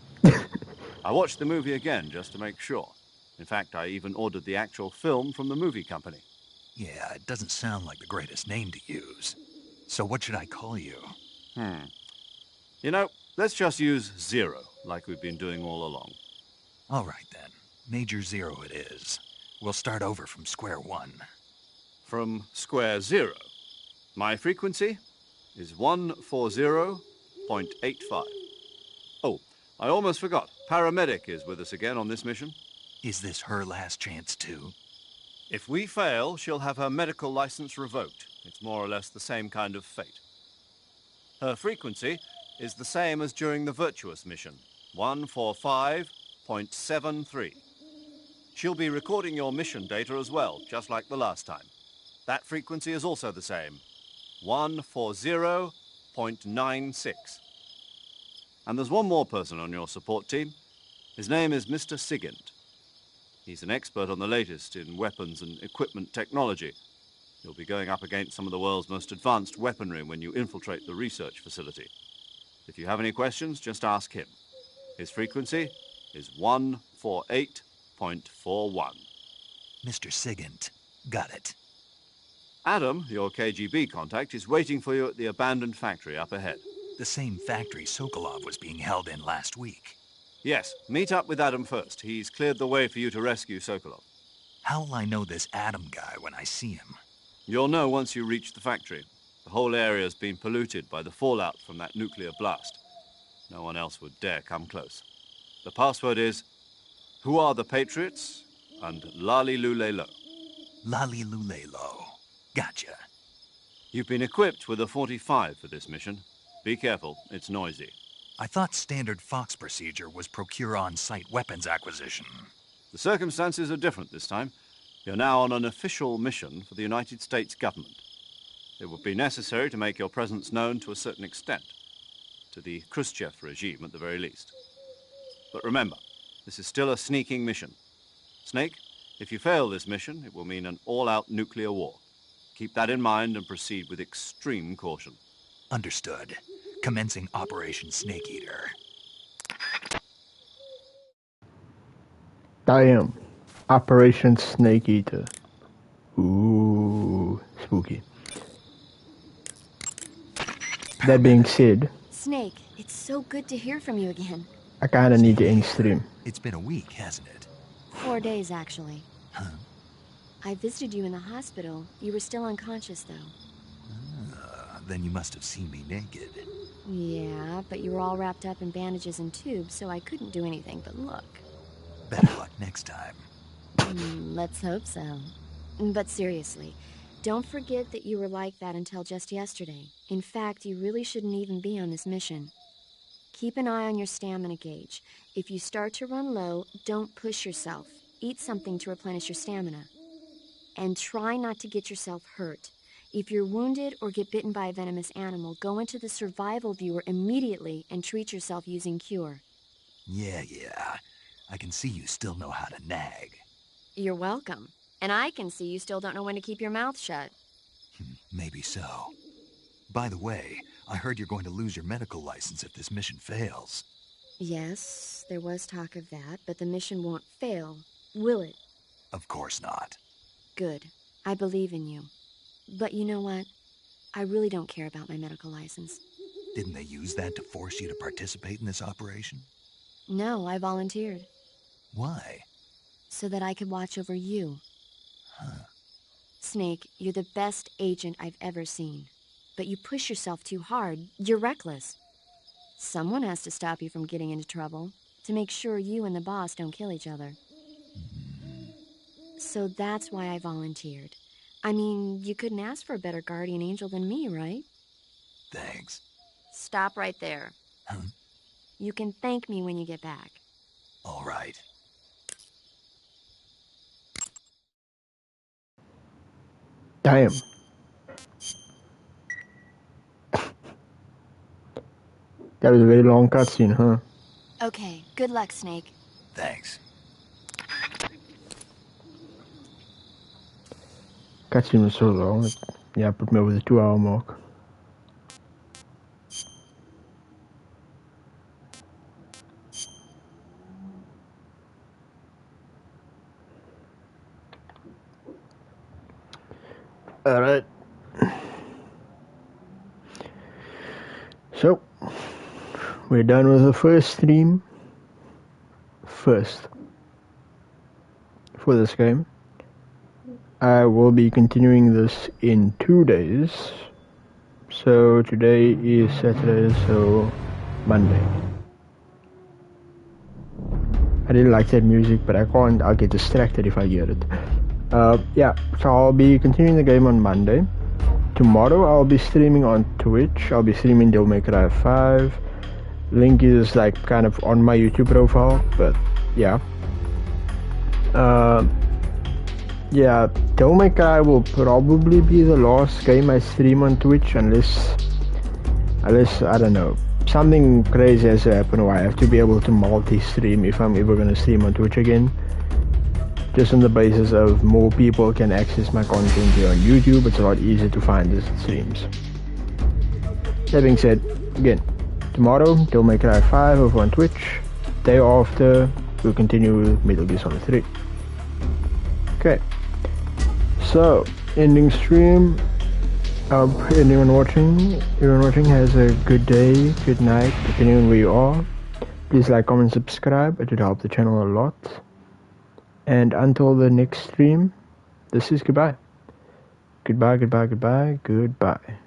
I watched the movie again just to make sure. In fact, I even ordered the actual film from the movie company. Yeah, it doesn't sound like the greatest name to use. So what should I call you? You know, let's just use Zero, like we've been doing all along. All right, then. Major Zero it is. We'll start over from square one. From square zero. My frequency is 140.85. Oh, I almost forgot. Paramedic is with us again on this mission. Is this her last chance, too? If we fail, she'll have her medical license revoked. It's more or less the same kind of fate. Her frequency is the same as during the Virtuous mission, 145.73. She'll be recording your mission data as well, just like the last time. That frequency is also the same, 140.96. And there's one more person on your support team. His name is Mr. Sigint. He's an expert on the latest in weapons and equipment technology. You'll be going up against some of the world's most advanced weaponry when you infiltrate the research facility. If you have any questions, just ask him. His frequency is 148.41. Mr. Sigint. Got it. Adam, your KGB contact, is waiting for you at the abandoned factory up ahead. The same factory Sokolov was being held in last week. Yes, meet up with Adam first. He's cleared the way for you to rescue Sokolov. How will I know this Adam guy when I see him? You'll know once you reach the factory. The whole area's been polluted by the fallout from that nuclear blast. No one else would dare come close. The password is, "Who are the Patriots?" and Lali Lulelo. Lali Lulelo. Gotcha. You've been equipped with a 45 for this mission. Be careful, it's noisy. I thought standard Fox procedure was procure on-site weapons acquisition. The circumstances are different this time. You're now on an official mission for the United States government. It would be necessary to make your presence known to a certain extent. To the Khrushchev regime, at the very least. But remember, this is still a sneaking mission. Snake, if you fail this mission, it will mean an all-out nuclear war. Keep that in mind and proceed with extreme caution. Understood. Commencing Operation Snake Eater. Damn. Operation Snake Eater. Ooh, spooky. That being said, Snake, it's so good to hear from you again. I kinda need to end stream. It's been a week, hasn't it? 4 days, actually. Huh? I visited you in the hospital. You were still unconscious, though. Then you must have seen me naked. Yeah, but you were all wrapped up in bandages and tubes, so I couldn't do anything but look. Better luck next time. Let's hope so. But seriously, don't forget that you were like that until just yesterday. In fact, you really shouldn't even be on this mission. Keep an eye on your stamina gauge. If you start to run low, don't push yourself. Eat something to replenish your stamina. And try not to get yourself hurt. If you're wounded or get bitten by a venomous animal, go into the survival viewer immediately and treat yourself using Cure. Yeah. I can see you still know how to nag. You're welcome. And I can see you still don't know when to keep your mouth shut. Maybe so. By the way, I heard you're going to lose your medical license if this mission fails. Yes, there was talk of that, but the mission won't fail, will it? Of course not. Good. I believe in you. But you know what? I really don't care about my medical license. Didn't they use that to force you to participate in this operation? No, I volunteered. Why? So that I could watch over you. Huh. Snake, you're the best agent I've ever seen. But you push yourself too hard. You're reckless. Someone has to stop you from getting into trouble, to make sure you and the boss don't kill each other. So that's why I volunteered. I mean, you couldn't ask for a better guardian angel than me, right? Thanks. Stop right there. Huh? You can thank me when you get back. All right. Damn. That was a very long cutscene, huh? Okay, good luck, Snake. Thanks. Cutscene was so long. Yeah, put me over the 2-hour mark. Alright. So, we're done with the first stream. First. For this game. I will be continuing this in 2 days. So today is Saturday, so Monday. I didn't like that music, but I'll get distracted if I hear it. Yeah, so I'll be continuing the game on Monday. Tomorrow I'll be streaming on Twitch. I'll be streaming Devil May Cry 5. Link is like kind of on my YouTube profile, but yeah. Yeah, Devil May Cry will probably be the last game I stream on Twitch unless I don't know, something crazy has to happen or I have to be able to multi-stream if I'm ever gonna stream on Twitch again. Just on the basis of more people can access my content here on YouTube, it's a lot easier to find the streams. That being said, again, tomorrow, Devil May Cry 5 over on Twitch. Day after, we'll continue with Metal Gear Solid 3. Okay. So, ending stream. Anyone watching has a good day, good night, depending on where you are. Please like, comment, subscribe. It would help the channel a lot. And until the next stream, this is goodbye. Goodbye, goodbye, goodbye, goodbye.